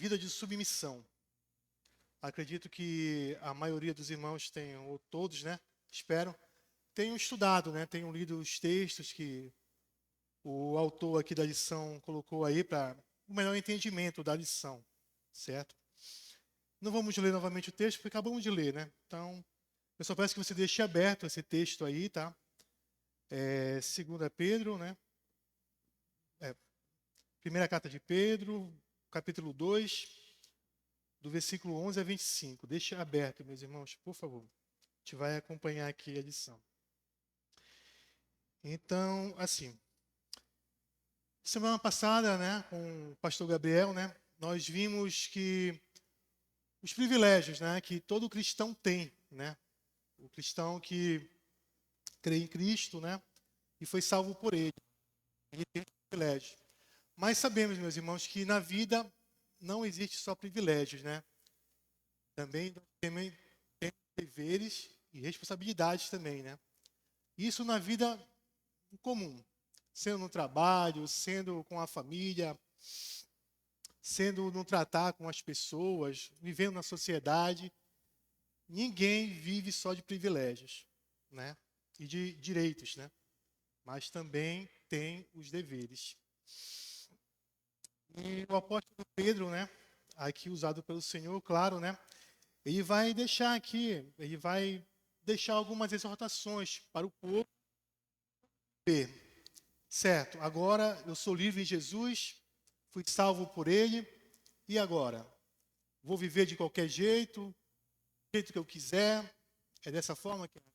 vida de submissão. Acredito que a maioria dos irmãos tenham, ou todos, né? Espero, tenham estudado, né? Tenham lido os textos que o autor aqui da lição colocou aí para o melhor entendimento da lição, certo? Não vamos ler novamente o texto, porque acabamos de ler, né? Então, eu só peço que você deixe aberto esse texto aí, tá? 2 Pedro, né? Primeira carta de Pedro, capítulo 2, do versículo 11 a 25. Deixe aberto, meus irmãos, por favor. A gente vai acompanhar aqui a lição. Então, assim, semana passada, né, com o pastor Gabriel, né, nós vimos que os privilégios, né, que todo cristão tem, né, o cristão que crê em Cristo, né, e foi salvo por Ele tem privilégios. Mas sabemos, meus irmãos, que na vida não existe só privilégios, né? Também temos deveres e responsabilidades também, né? Isso na vida comum, sendo no trabalho, sendo com a família, sendo no tratar com as pessoas, vivendo na sociedade. Ninguém vive só de privilégios, né? E de direitos, né? Mas também tem os deveres. E o apóstolo Pedro, né? Aqui usado pelo Senhor, claro, né? Ele vai deixar algumas exortações para o povo. Certo, agora eu sou livre em Jesus, fui salvo por Ele, e agora? Vou viver de qualquer jeito, do jeito que eu quiser, é dessa forma que não é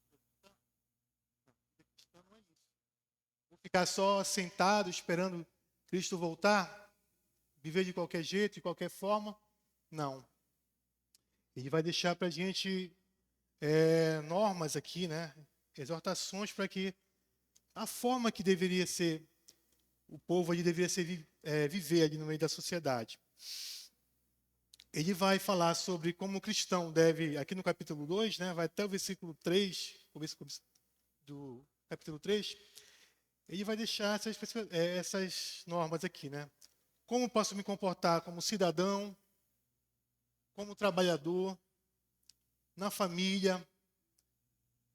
isso. Vou ficar só sentado esperando Cristo voltar, viver de qualquer jeito, de qualquer forma? Não. Ele vai deixar para a gente normas aqui, né? Exortações para que a forma que deveria ser, o povo ali deveria ser viver ali no meio da sociedade. Ele vai falar sobre como o cristão deve, aqui no capítulo 2, né, vai até o versículo 3, começo do capítulo 3, ele vai deixar essas normas aqui, né? Como posso me comportar como cidadão, como trabalhador, na família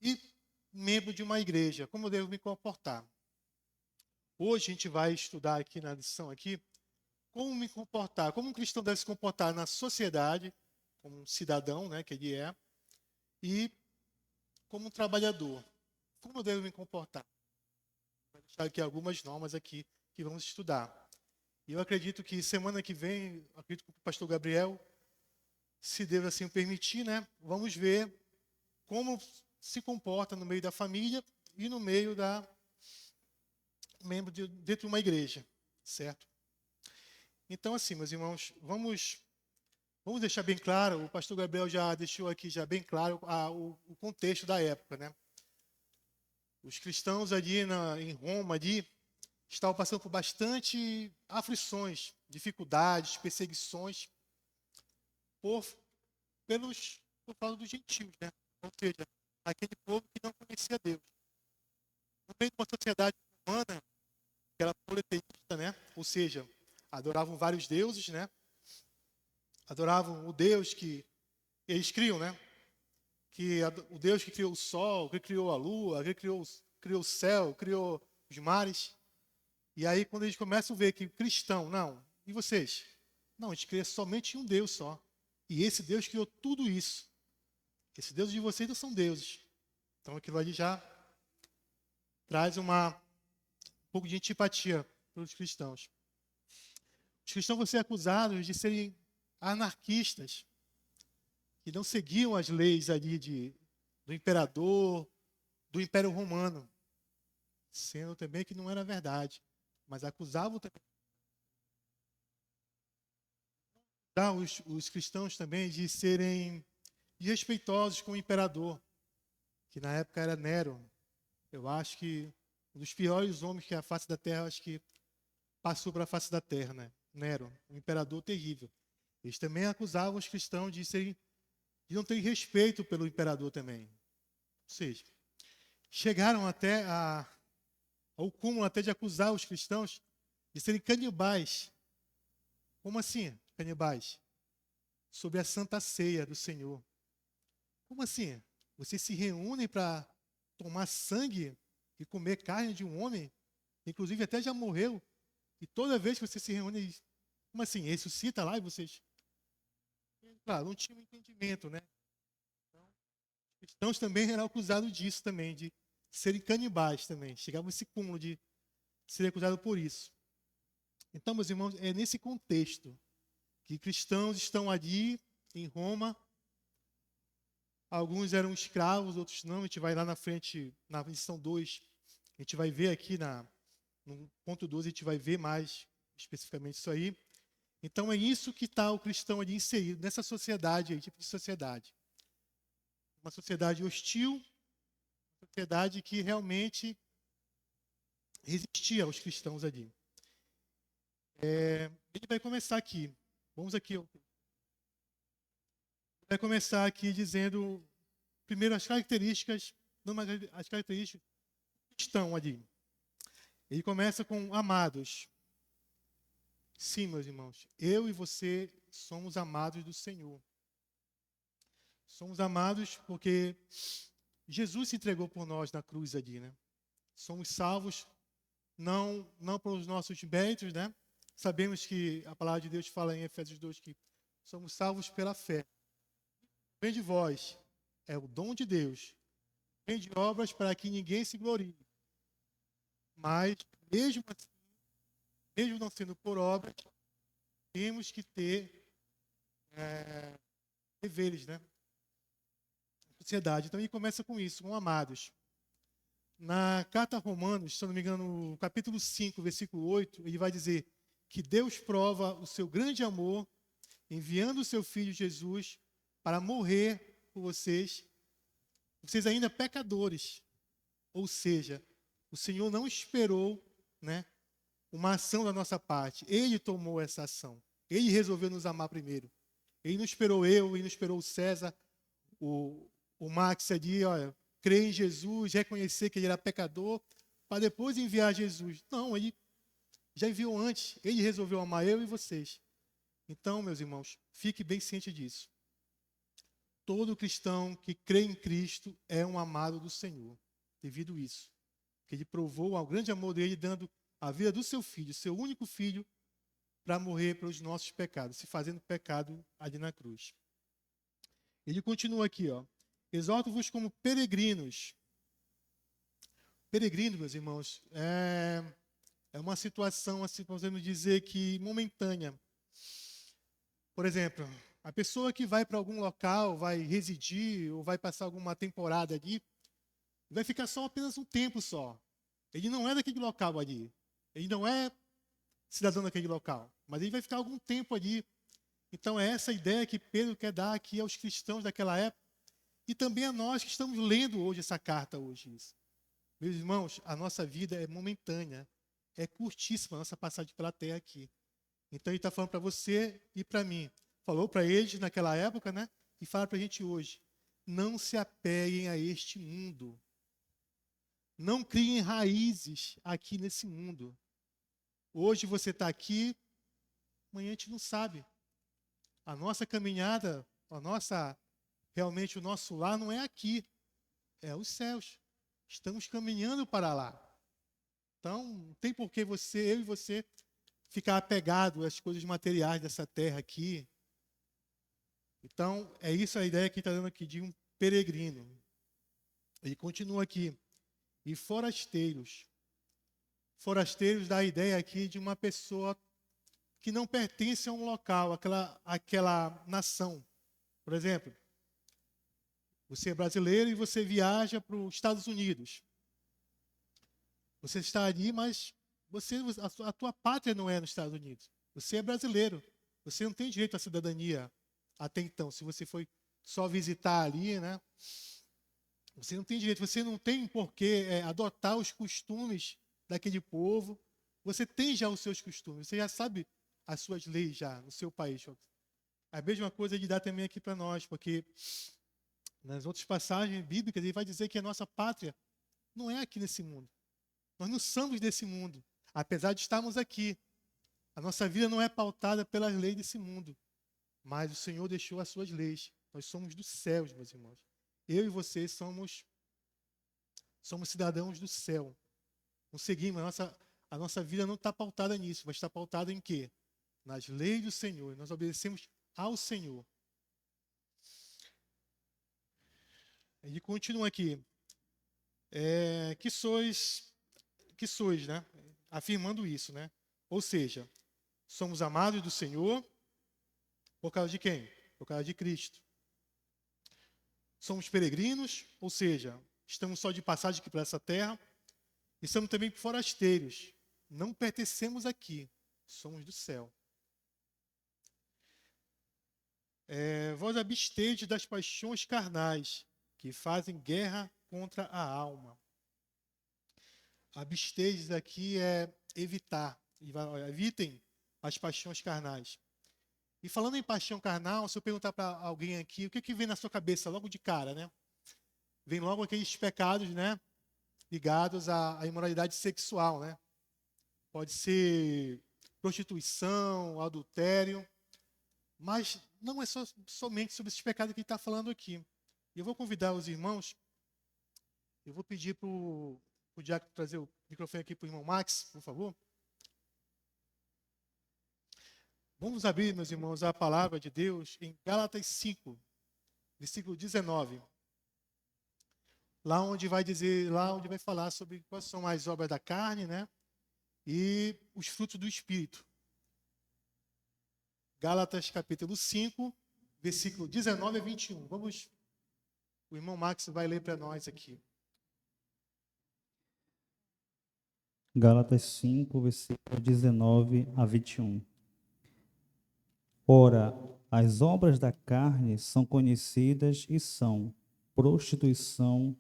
e membro de uma igreja, como eu devo me comportar. Hoje a gente vai estudar aqui na lição aqui como me comportar, como um cristão deve se comportar na sociedade, como um cidadão, né, que ele é, e como um trabalhador. Como eu devo me comportar? Vou deixar aqui algumas normas aqui que vamos estudar. E eu acredito que semana que vem, acredito que o pastor Gabriel, se Deus assim o permitir, né, vamos ver como se comporta no meio da família e no meio dentro de uma igreja, certo? Então, assim, meus irmãos, vamos deixar bem claro, o pastor Gabriel já deixou aqui já bem claro o contexto da época, né? Os cristãos ali em Roma ali, estavam passando por bastante aflições, dificuldades, perseguições por, por causa dos gentios, né? Ou seja, aquele povo que não conhecia Deus. No meio de uma sociedade humana, que era politeísta, né? Ou seja, adoravam vários deuses, né? Adoravam o Deus que eles criam, né? O Deus que criou o sol, que criou a lua, que criou o céu, criou os mares. E aí, quando eles começam a ver que cristão, não, e vocês? Não, a gente crê somente em um Deus só. E esse Deus criou tudo isso. Esse Deus de vocês não são deuses. Então aquilo ali já traz um pouco de antipatia para os cristãos. Os cristãos vão ser acusados de serem anarquistas, que não seguiam as leis ali do imperador, do Império Romano, sendo também que não era verdade, mas acusavam também os cristãos também de serem desrespeitosos com o imperador, que na época era Nero. Eu acho que um dos piores homens que a face da terra, acho que passou para a face da terra, né? Nero, um imperador terrível. Eles também acusavam os cristãos de não terem respeito pelo imperador também. Ou seja, chegaram até ao cúmulo até de acusar os cristãos de serem canibais. Como assim, canibais? sobre a Santa Ceia do Senhor. Como assim? Vocês se reúnem para tomar sangue e comer carne de um homem, inclusive até já morreu, e toda vez que vocês se reúnem, como assim? Ressuscita lá e vocês... Claro, não tinham entendimento, né? Então, os cristãos também eram acusados disso também, de serem canibais também. Chegava esse cúmulo de ser acusado por isso. Então, meus irmãos, é nesse contexto que cristãos estão ali em Roma. Alguns eram escravos, outros não. A gente vai lá na frente, na lição 2, a gente vai ver aqui no ponto 12, a gente vai ver mais especificamente isso aí. Então é isso que está o cristão ali inserido, nessa sociedade aí, tipo de sociedade. Uma sociedade hostil, uma sociedade que realmente resistia aos cristãos ali. Ele vai começar aqui. Vamos aqui. Vai começar aqui dizendo, primeiro, as características que estão ali. Ele começa com amados. Sim, meus irmãos, eu e você somos amados do Senhor. Somos amados porque Jesus se entregou por nós na cruz ali, né? Somos salvos não pelos nossos méritos, né? Sabemos que a palavra de Deus fala em Efésios 2 que somos salvos pela fé. Vem de vós, é o dom de Deus. Vem de obras para que ninguém se glorie. Mas, mesmo assim, mesmo não sendo por obras, temos que ter deveres, né? Sociedade. Então, ele começa com isso, com amados. Na carta a Romanos, se eu não me engano, no capítulo 5, versículo 8, ele vai dizer que Deus prova o seu grande amor, enviando o seu Filho Jesus para morrer por vocês ainda pecadores. Ou seja, o Senhor não esperou, né, uma ação da nossa parte. Ele tomou essa ação. Ele resolveu nos amar primeiro. Ele não esperou ele não esperou o César, o Max ali, olha, crer em Jesus, reconhecer que ele era pecador, para depois enviar Jesus. Não, ele já enviou antes. Ele resolveu amar eu e vocês. Então, meus irmãos, fique bem ciente disso. Todo cristão que crê em Cristo é um amado do Senhor, devido a isso. Que ele provou o grande amor dele, dando a vida do seu filho, seu único filho, para morrer pelos nossos pecados, se fazendo pecado ali na cruz. Ele continua aqui, ó. Exorto-vos como peregrinos. Peregrino, meus irmãos, é uma situação, assim, podemos dizer que momentânea. Por exemplo, a pessoa que vai para algum local, vai residir ou vai passar alguma temporada ali, vai ficar só apenas um tempo só. Ele não é daquele local ali. Ele não é cidadão daquele local. Mas ele vai ficar algum tempo ali. Então é essa ideia que Pedro quer dar aqui aos cristãos daquela época e também a nós que estamos lendo hoje essa carta hoje. Meus irmãos, a nossa vida é momentânea. É curtíssima a nossa passagem pela terra aqui. Então ele está falando para você e para mim. Falou para eles naquela época, né? E fala para a gente hoje. Não se apeguem a este mundo. Não criem raízes aqui nesse mundo. Hoje você está aqui, amanhã a gente não sabe. A nossa caminhada, realmente o nosso lar não é aqui, é os céus. Estamos caminhando para lá. Então, não tem por que eu e você, ficar apegado às coisas materiais dessa terra aqui. Então, é isso a ideia que está dando aqui de um peregrino. Ele continua aqui. E forasteiros. Forasteiros dá a ideia aqui de uma pessoa que não pertence a um local, aquela nação. Por exemplo, você é brasileiro e você viaja para os Estados Unidos. Você está ali, mas a tua pátria não é nos Estados Unidos. Você é brasileiro. Você não tem direito à cidadania até então. Se você foi só visitar ali, né? Você não tem direito, você não tem por que adotar os costumes daquele povo. Você tem já os seus costumes, você já sabe as suas leis já no seu país. A mesma coisa ele dá também aqui para nós, porque nas outras passagens bíblicas ele vai dizer que a nossa pátria não é aqui nesse mundo. Nós não somos desse mundo. Apesar de estarmos aqui, a nossa vida não é pautada pelas leis desse mundo. mas o Senhor deixou as suas leis. Nós somos dos céus, meus irmãos. Eu e vocês somos cidadãos do céu. Não seguimos, a nossa vida não está pautada nisso, mas está pautada em quê? Nas leis do Senhor. Nós obedecemos ao Senhor. Ele continua aqui. Que sois, né? Afirmando isso, né? Ou seja, somos amados do Senhor por causa de quem? Por causa de Cristo. Somos peregrinos, ou seja, estamos só de passagem aqui para essa terra. E somos também forasteiros. Não pertencemos aqui, somos do céu. Vós abstedes das paixões carnais, que fazem guerra contra a alma. Abstedes aqui é evitar. Evitem as paixões carnais. E falando em paixão carnal, se eu perguntar para alguém aqui, o que vem na sua cabeça logo de cara, né? Vem logo aqueles pecados, né? Ligados à imoralidade sexual, né? Pode ser prostituição, adultério, mas não é somente sobre esses pecados que ele está falando aqui. E eu vou convidar os irmãos, eu vou pedir para o diácono trazer o microfone aqui para o irmão Max, por favor. Vamos abrir, meus irmãos, a palavra de Deus em Gálatas 5, versículo 19. Lá onde vai falar sobre quais são as obras da carne, né? E os frutos do Espírito. Gálatas capítulo 5, versículo 19 a 21. O irmão Max vai ler para nós aqui. Gálatas 5, versículo 19 a 21. Ora, as obras da carne são conhecidas e são prostituição,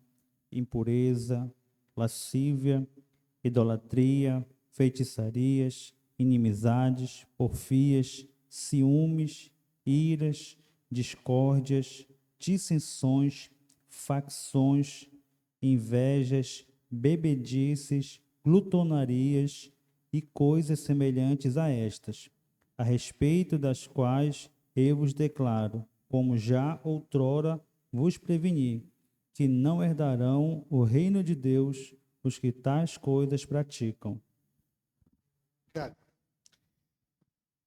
impureza, lascívia, idolatria, feitiçarias, inimizades, porfias, ciúmes, iras, discórdias, dissensões, facções, invejas, bebedices, glutonarias e coisas semelhantes a estas, a respeito das quais eu vos declaro, como já outrora vos preveni, que não herdarão o reino de Deus os que tais coisas praticam. Obrigado.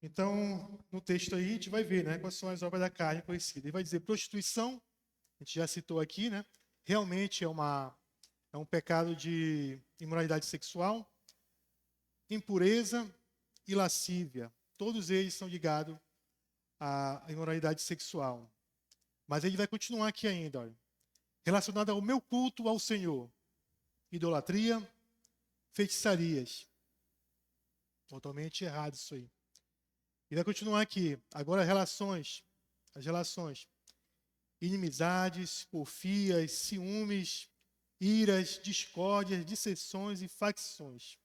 Então, no texto aí, a gente vai ver, né, quais são as obras da carne conhecidas. Ele vai dizer prostituição, a gente já citou aqui, né? Realmente é um pecado de imoralidade sexual, impureza e lascívia. Todos eles são ligados à imoralidade sexual. Mas ele vai continuar aqui ainda, olha. Relacionado ao meu culto ao Senhor. Idolatria, feitiçarias. Totalmente errado isso aí. E vai continuar aqui. Agora as relações. Inimizades, porfias, ciúmes, iras, discórdias, dissensões e facções.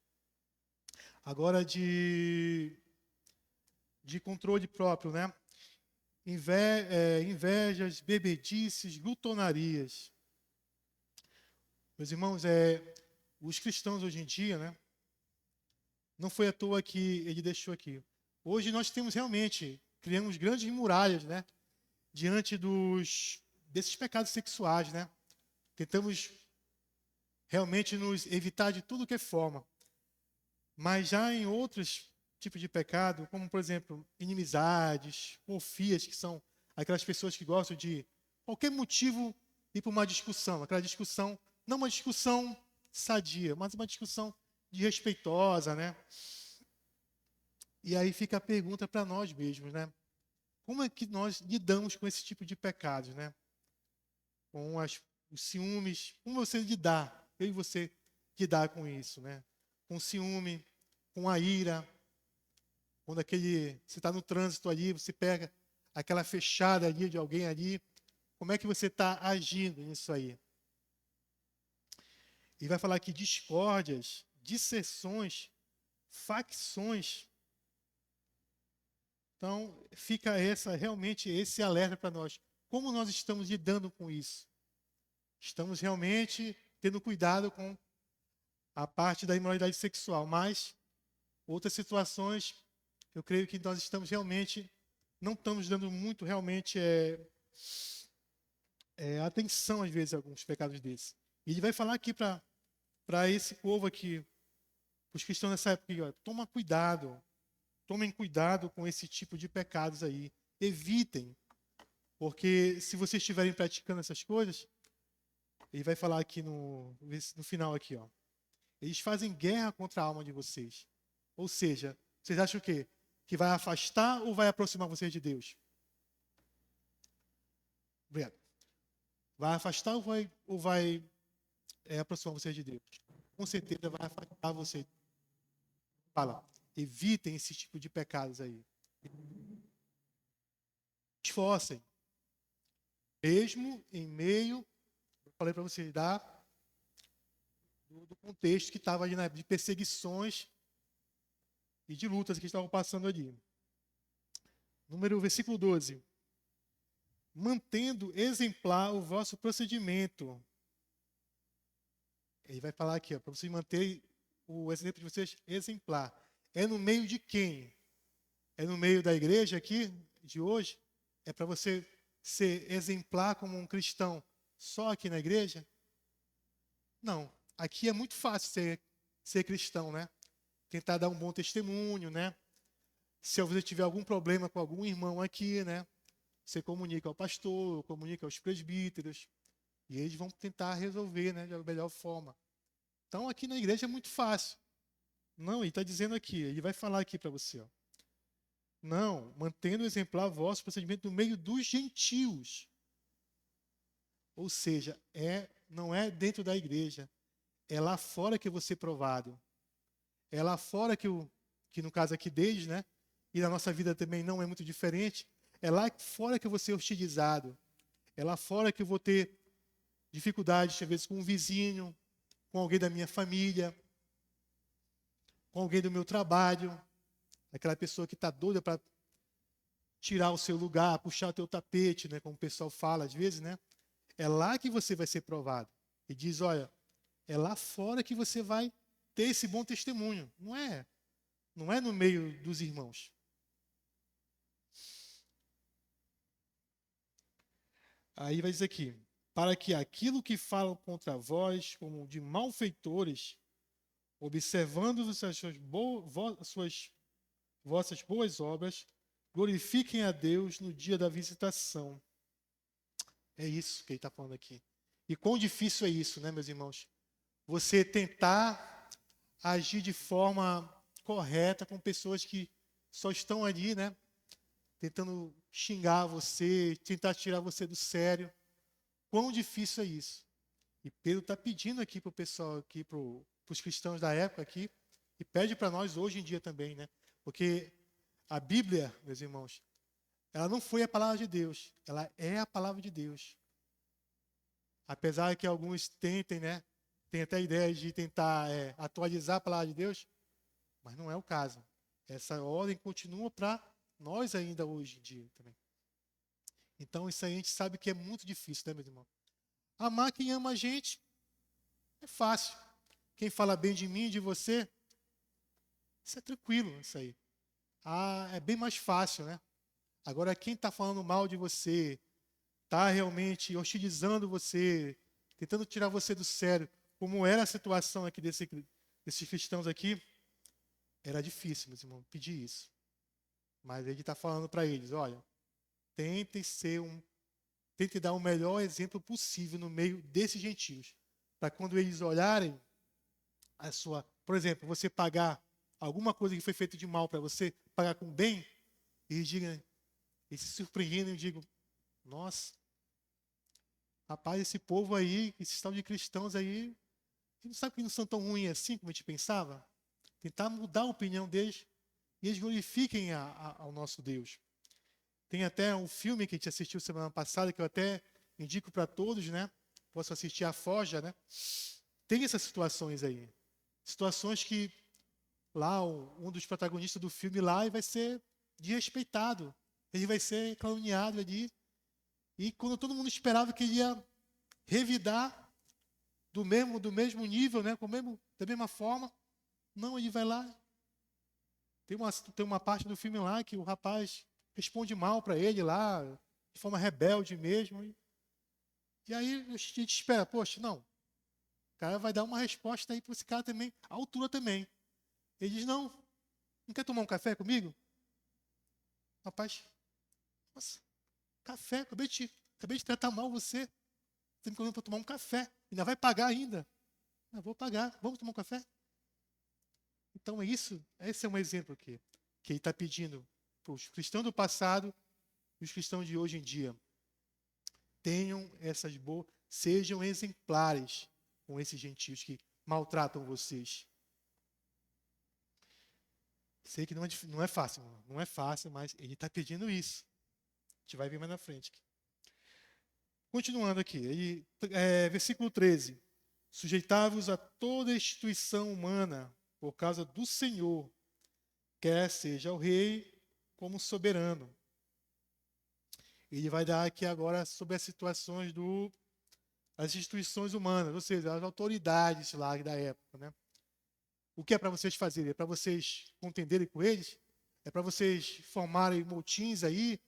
Agora de controle próprio, né? Invejas, bebedices, glutonarias. Meus irmãos, os cristãos hoje em dia, né? Não foi à toa que ele deixou aqui. Hoje nós criamos grandes muralhas, né? Diante desses pecados sexuais, né? Tentamos realmente nos evitar de tudo que é forma. Mas já em outros tipos de pecado, como, por exemplo, inimizades, porfias, que são aquelas pessoas que gostam de qualquer motivo ir para uma discussão. Aquela discussão, não uma discussão sadia, mas uma discussão desrespeitosa, né? E aí fica a pergunta para nós mesmos, né? Como é que nós lidamos com esse tipo de pecados, né? Com os ciúmes, como você lidar, eu e você lidar com isso, né? Com ciúme, com a ira, quando você está no trânsito ali, você pega aquela fechada ali de alguém ali, como é que você está agindo nisso aí? E vai falar aqui discórdias, disseções, facções. Então, fica realmente esse alerta para nós. Como nós estamos lidando com isso? Estamos realmente tendo cuidado com a parte da imoralidade sexual, mas outras situações, eu creio que nós estamos realmente não estamos dando muito realmente atenção, às vezes, a alguns pecados desses. E ele vai falar aqui para esse povo aqui, os cristãos nessa época, aqui, ó, tomem cuidado com esse tipo de pecados aí. Evitem, porque se vocês estiverem praticando essas coisas, ele vai falar aqui no final aqui, ó. Eles fazem guerra contra a alma de vocês. Ou seja, vocês acham o quê? Que vai afastar ou vai aproximar vocês de Deus? Obrigado. Vai afastar ou vai aproximar vocês de Deus? Com certeza vai afastar vocês. Fala, evitem esse tipo de pecados aí. Esforcem. Mesmo em meio, eu falei para vocês, do contexto que estava ali, de perseguições e de lutas que estavam passando ali. Versículo 12. Mantendo exemplar o vosso procedimento. Ele vai falar aqui, para vocês manterem o exemplo de vocês exemplar. É no meio de quem? É no meio da igreja aqui, de hoje? É para você ser exemplar como um cristão só aqui na igreja? Não. Aqui é muito fácil ser cristão, né? Tentar dar um bom testemunho, né? Se você tiver algum problema com algum irmão aqui, né? Você comunica ao pastor, comunica aos presbíteros, e eles vão tentar resolver, né, da melhor forma. Então, aqui na igreja é muito fácil. Não, ele está dizendo aqui, ele vai falar aqui para você, ó. Não, mantendo o exemplar vosso procedimento no meio dos gentios. Ou seja, não é dentro da igreja, é lá fora que eu vou ser provado. É lá fora que no caso aqui deles, né? E na nossa vida também não é muito diferente. É lá fora que eu vou ser hostilizado. É lá fora que eu vou ter dificuldades, às vezes, com um vizinho, com alguém da minha família, com alguém do meu trabalho, aquela pessoa que está doida para tirar o seu lugar, puxar o teu tapete, né? Como o pessoal fala às vezes, né? É lá que você vai ser provado. E diz, olha, é lá fora que você vai ter esse bom testemunho. Não é no meio dos irmãos. Aí vai dizer aqui, para que aquilo que falam contra vós, como de malfeitores, observando as vossas boas obras, glorifiquem a Deus no dia da visitação. É isso que ele está falando aqui. E quão difícil é isso, né, meus irmãos? Você tentar agir de forma correta com pessoas que só estão ali, né? Tentando xingar você, tentar tirar você do sério. Quão difícil é isso? E Pedro está pedindo aqui para o pessoal, aqui para os cristãos da época aqui, e pede para nós hoje em dia também, né? Porque a Bíblia, meus irmãos, ela não foi a palavra de Deus, ela é a palavra de Deus. Apesar que alguns tentem, né? Tem até a ideia de tentar atualizar a palavra de Deus, mas não é o caso. Essa ordem continua para nós ainda hoje em dia também. Então isso aí a gente sabe que é muito difícil, né, meu irmão? Amar quem ama a gente é fácil. Quem fala bem de mim e de você, isso é tranquilo, isso aí. É bem mais fácil, né? Agora, quem está falando mal de você, está realmente hostilizando você, tentando tirar você do sério, como era a situação aqui desses cristãos aqui, era difícil, meus irmãos, pedir isso. Mas ele está falando para eles, olha, tente dar o melhor exemplo possível no meio desses gentios, para quando eles olharem por exemplo, você pagar alguma coisa que foi feita de mal para você, pagar com bem, eles se surpreendem e digam, nossa, rapaz, esse povo aí, esses tal de cristãos aí, eles não sabem que não são tão ruins assim como a gente pensava? Tentar mudar a opinião deles e eles glorifiquem ao nosso Deus. Tem até um filme que a gente assistiu semana passada, que eu até indico para todos, né? Posso assistir a Forja, né? Tem essas situações aí. Situações que lá um dos protagonistas do filme lá vai ser desrespeitado. Ele vai ser caluniado ali. E quando todo mundo esperava que ele ia revidar do mesmo nível, né? Da mesma forma, não, ele vai lá. Tem uma parte do filme lá que o rapaz responde mal para ele lá, de forma rebelde mesmo. E aí a gente espera, poxa, não, o cara vai dar uma resposta aí para esse cara também, à altura também. Ele diz, não quer tomar um café comigo? Rapaz, nossa, café, acabei de tratar mal você. Você me convidou para tomar um café, ainda vai pagar ainda. Eu vou pagar, vamos tomar um café? Então é isso, esse é um exemplo que ele está pedindo para os cristãos do passado e os cristãos de hoje em dia. Tenham essas boas, sejam exemplares com esses gentios que maltratam vocês. Sei que não é fácil, não é fácil, mas ele está pedindo isso. A gente vai ver mais na frente. Continuando aqui, versículo 13. Sujeitai-vos a toda instituição humana por causa do Senhor, quer seja o rei como soberano. Ele vai dar aqui agora sobre as situações das instituições humanas, ou seja, as autoridades lá da época, né? O que é para vocês fazerem? É para vocês contenderem com eles? É para vocês formarem motins aí,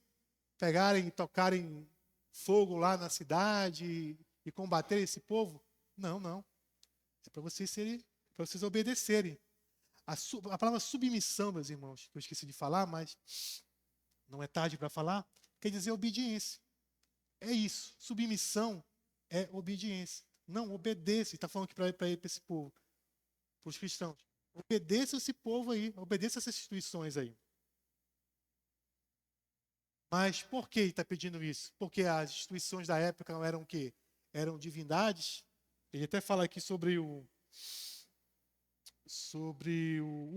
pegarem e tocarem fogo lá na cidade e combater esse povo? Não, não. É para vocês obedecerem. A palavra submissão, meus irmãos, que eu esqueci de falar, mas não é tarde para falar, quer dizer obediência. É isso. Submissão é obediência. Não, obedeça. Está falando aqui para esse povo, para os cristãos. Obedeça esse povo aí, obedeça essas instituições aí. Mas por que ele está pedindo isso? Porque as instituições da época eram o quê? Eram divindades. Ele até fala aqui sobre o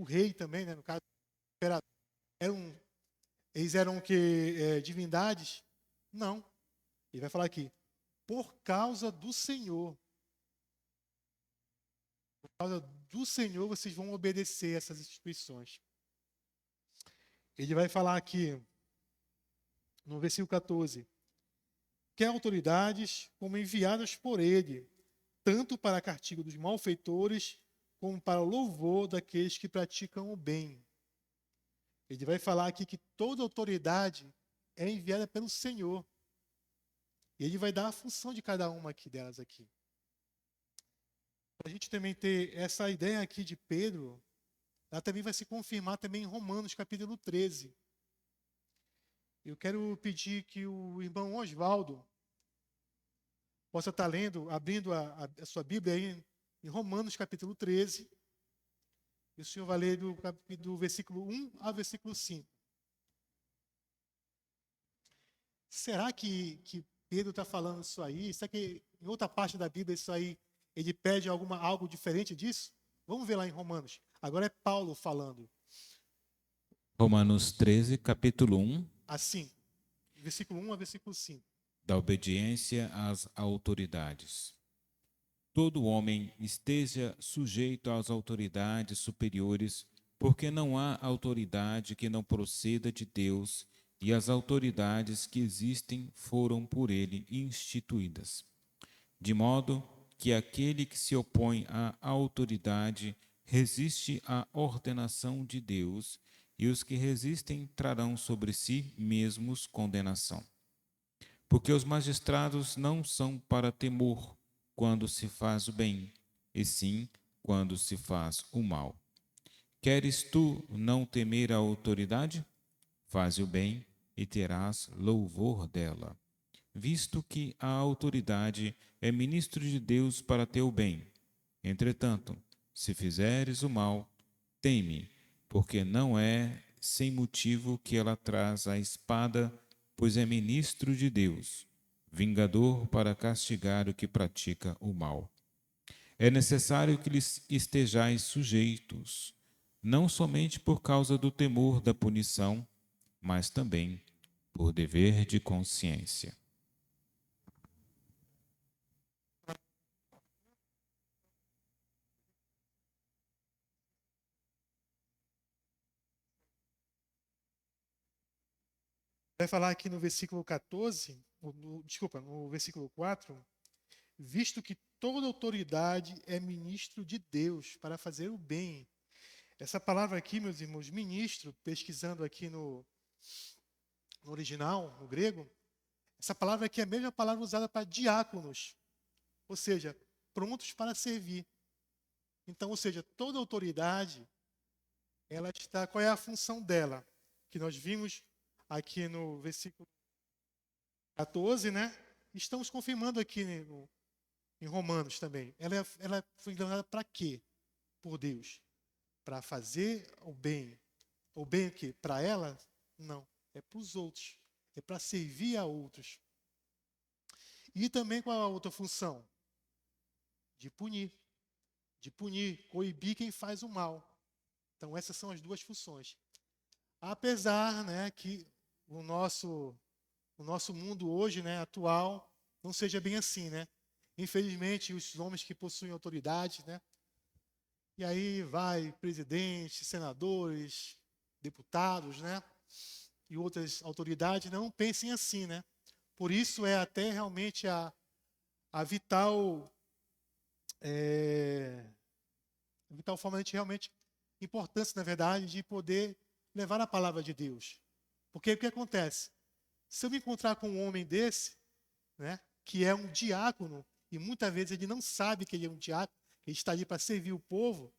rei também, né? No caso, o imperador. Eles eram o quê? Divindades? Não. Ele vai falar aqui, por causa do Senhor. Por causa do Senhor, vocês vão obedecer essas instituições. Ele vai falar aqui, no versículo 14, que autoridades como enviadas por ele, tanto para castigo dos malfeitores, como para o louvor daqueles que praticam o bem. Ele vai falar aqui que toda autoridade é enviada pelo Senhor. E ele vai dar a função de cada uma aqui delas aqui. Para a gente também ter essa ideia aqui de Pedro, ela também vai se confirmar também em Romanos capítulo 13. Eu quero pedir que o irmão Oswaldo possa estar lendo, abrindo a sua Bíblia aí em Romanos capítulo 13. E o senhor vai ler do versículo 1 ao versículo 5. Será que Pedro está falando isso aí? Será que em outra parte da Bíblia isso aí ele pede algo diferente disso? Vamos ver lá em Romanos. Agora é Paulo falando. Romanos 13, capítulo 1, Assim, versículo 1 a versículo 5. da obediência às autoridades. Todo homem esteja sujeito às autoridades superiores, porque não há autoridade que não proceda de Deus, e as autoridades que existem foram por ele instituídas. De modo que aquele que se opõe à autoridade resiste à ordenação de Deus, e os que resistem trarão sobre si mesmos condenação. Porque os magistrados não são para temor quando se faz o bem, e sim quando se faz o mal. Queres tu não temer a autoridade? Faze o bem e terás louvor dela, visto que a autoridade é ministro de Deus para teu bem. Entretanto, se fizeres o mal, teme, porque não é sem motivo que ela traz a espada, pois é ministro de Deus, vingador para castigar o que pratica o mal. É necessário que lhes estejais sujeitos, não somente por causa do temor da punição, mas também por dever de consciência. Vai falar aqui no versículo 14, no versículo 4, visto que toda autoridade é ministro de Deus para fazer o bem. Essa palavra aqui, meus irmãos, ministro, pesquisando aqui no original, no grego, essa palavra aqui é a mesma palavra usada para diáconos, ou seja, prontos para servir. Então, ou seja, toda autoridade, ela está, qual é a função dela? Que nós vimos aqui no versículo 14, né? Estamos confirmando aqui em Romanos também. Ela foi dada para quê? Por Deus. Para fazer o bem. O bem o quê? Para ela? Não. É para os outros. É para servir a outros. E também qual é a outra função? De punir. De punir, coibir quem faz o mal. Então essas são as duas funções. Apesar, né, que o nosso mundo hoje, né, atual, não seja bem assim, né? Infelizmente, os homens que possuem autoridade, né? E aí vai presidentes, senadores, deputados, né? E outras autoridades não pensem assim, né? Por isso é até realmente a vital forma de realmente importância, na verdade, de poder levar a palavra de Deus. Porque o que acontece? Se eu me encontrar com um homem desse, né, que é um diácono, e muitas vezes ele não sabe que ele é um diácono, que ele está ali para servir o povo,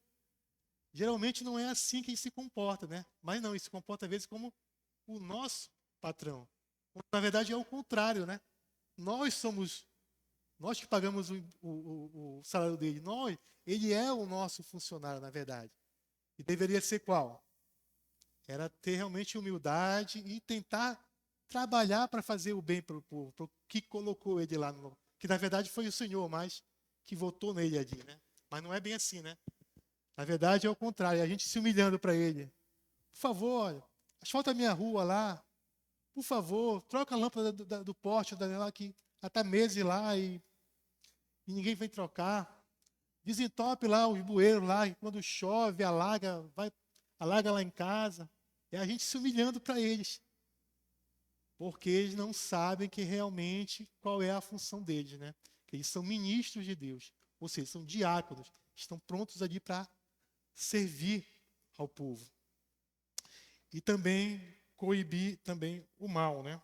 geralmente não é assim que ele se comporta, né? Mas não, ele se comporta às vezes como o nosso patrão. Na verdade é o contrário, né? Nós que pagamos o salário dele, ele é o nosso funcionário, na verdade. E deveria ser qual? Era ter realmente humildade e tentar trabalhar para fazer o bem para o povo, para o que colocou ele lá, que na verdade foi o Senhor, mas que votou nele ali, né? Mas não é bem assim, né? Na verdade é o contrário, é a gente se humilhando para ele. Por favor, asfalta a minha rua lá. Por favor, troca a lâmpada do poste lá que está meses lá e ninguém vem trocar. Desentope lá os bueiros lá, e quando chove, alaga lá em casa. É a gente se humilhando para eles. Porque eles não sabem que realmente qual é a função deles, né? Que eles são ministros de Deus, ou seja, são diáconos, estão prontos ali para servir ao povo. E também coibir também o mal, né?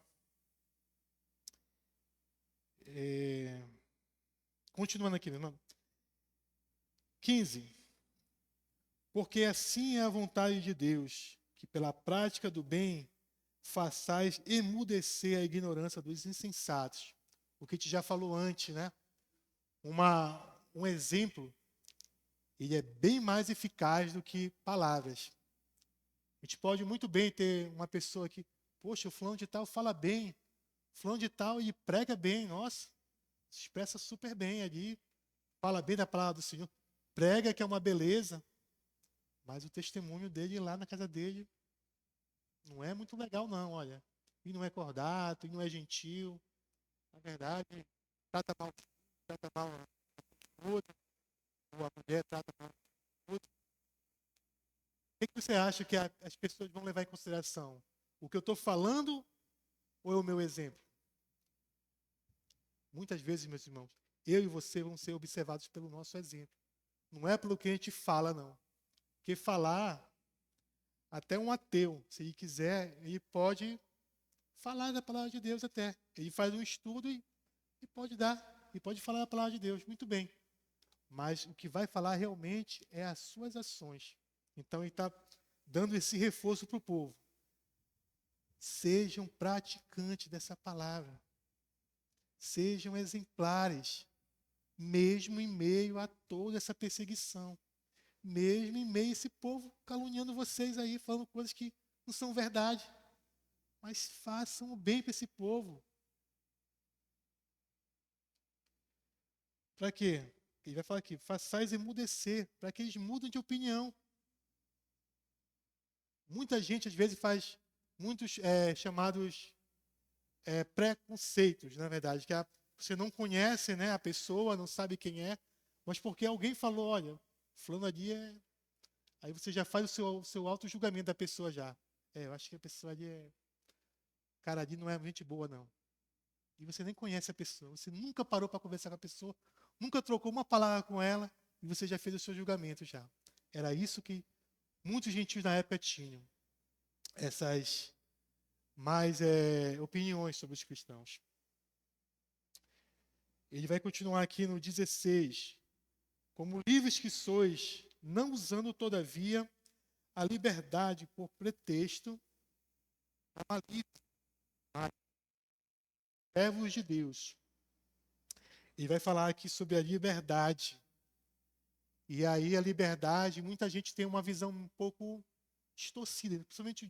Continuando aqui, irmão. 15. Porque assim é a vontade de Deus, que pela prática do bem façais emudecer a ignorância dos insensatos. O que a gente já falou antes, né? Um exemplo, ele é bem mais eficaz do que palavras. A gente pode muito bem ter uma pessoa que, poxa, o fulano de tal fala bem, fulano de tal e prega bem, nossa, se expressa super bem ali, fala bem da palavra do Senhor, prega que é uma beleza, mas o testemunho dele lá na casa dele não é muito legal não, olha. E não é cordato, e não é gentil. Na verdade, trata mal o outro, ou a mulher trata mal o outro. O que você acha que as pessoas vão levar em consideração? O que eu estou falando ou é o meu exemplo? Muitas vezes, meus irmãos, eu e você vamos ser observados pelo nosso exemplo. Não é pelo que a gente fala, não. Porque falar, até um ateu, se ele quiser, ele pode falar da palavra de Deus até. Ele faz um estudo e pode falar da palavra de Deus, muito bem. Mas o que vai falar realmente é as suas ações. Então ele está dando esse reforço para o povo. Sejam praticantes dessa palavra. Sejam exemplares, mesmo em meio a toda essa perseguição. Mesmo em meio a esse povo caluniando vocês aí, falando coisas que não são verdade. Mas façam o bem para esse povo. Para quê? Ele vai falar aqui, façais emudecer, para que eles mudem de opinião. Muita gente, às vezes, faz muitos chamados preconceitos, na verdade, que você não conhece, né, a pessoa, não sabe quem é, mas porque alguém falou, olha, fulano ali é... Aí você já faz o seu auto-julgamento da pessoa já. Eu acho que a pessoa ali cara ali não é gente boa, não. E você nem conhece a pessoa, você nunca parou para conversar com a pessoa, nunca trocou uma palavra com ela, e você já fez o seu julgamento já. Era isso que muitos gentios na época tinham. mais opiniões sobre os cristãos. Ele vai continuar aqui no 16. Como livres que sois, não usando, todavia, a liberdade por pretexto, a malícia, mas servos de Deus. Ele vai falar aqui sobre a liberdade. E aí a liberdade, muita gente tem uma visão um pouco distorcida, principalmente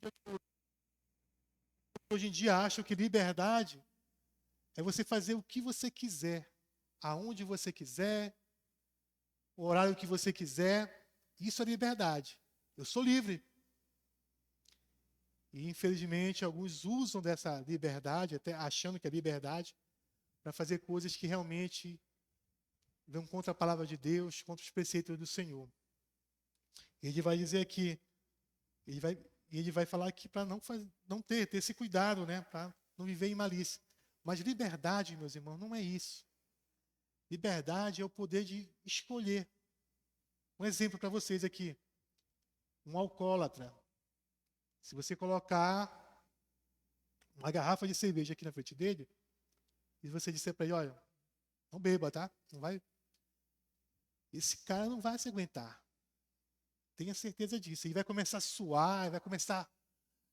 hoje em dia acham que liberdade é você fazer o que você quiser, aonde você quiser, o horário que você quiser. Isso é liberdade. Eu sou livre. E, infelizmente, alguns usam dessa liberdade, até achando que é liberdade, para fazer coisas que realmente vão contra a palavra de Deus, contra os preceitos do Senhor. Ele vai dizer aqui, ele vai falar aqui para não ter esse cuidado, né, para não viver em malícia. Mas liberdade, meus irmãos, não é isso. Liberdade é o poder de escolher. Um exemplo para vocês aqui. Um alcoólatra. Se você colocar uma garrafa de cerveja aqui na frente dele, e você disser para ele, olha, não beba, tá? Não vai. Esse cara não vai se aguentar. Tenha certeza disso. Ele vai começar a suar, vai começar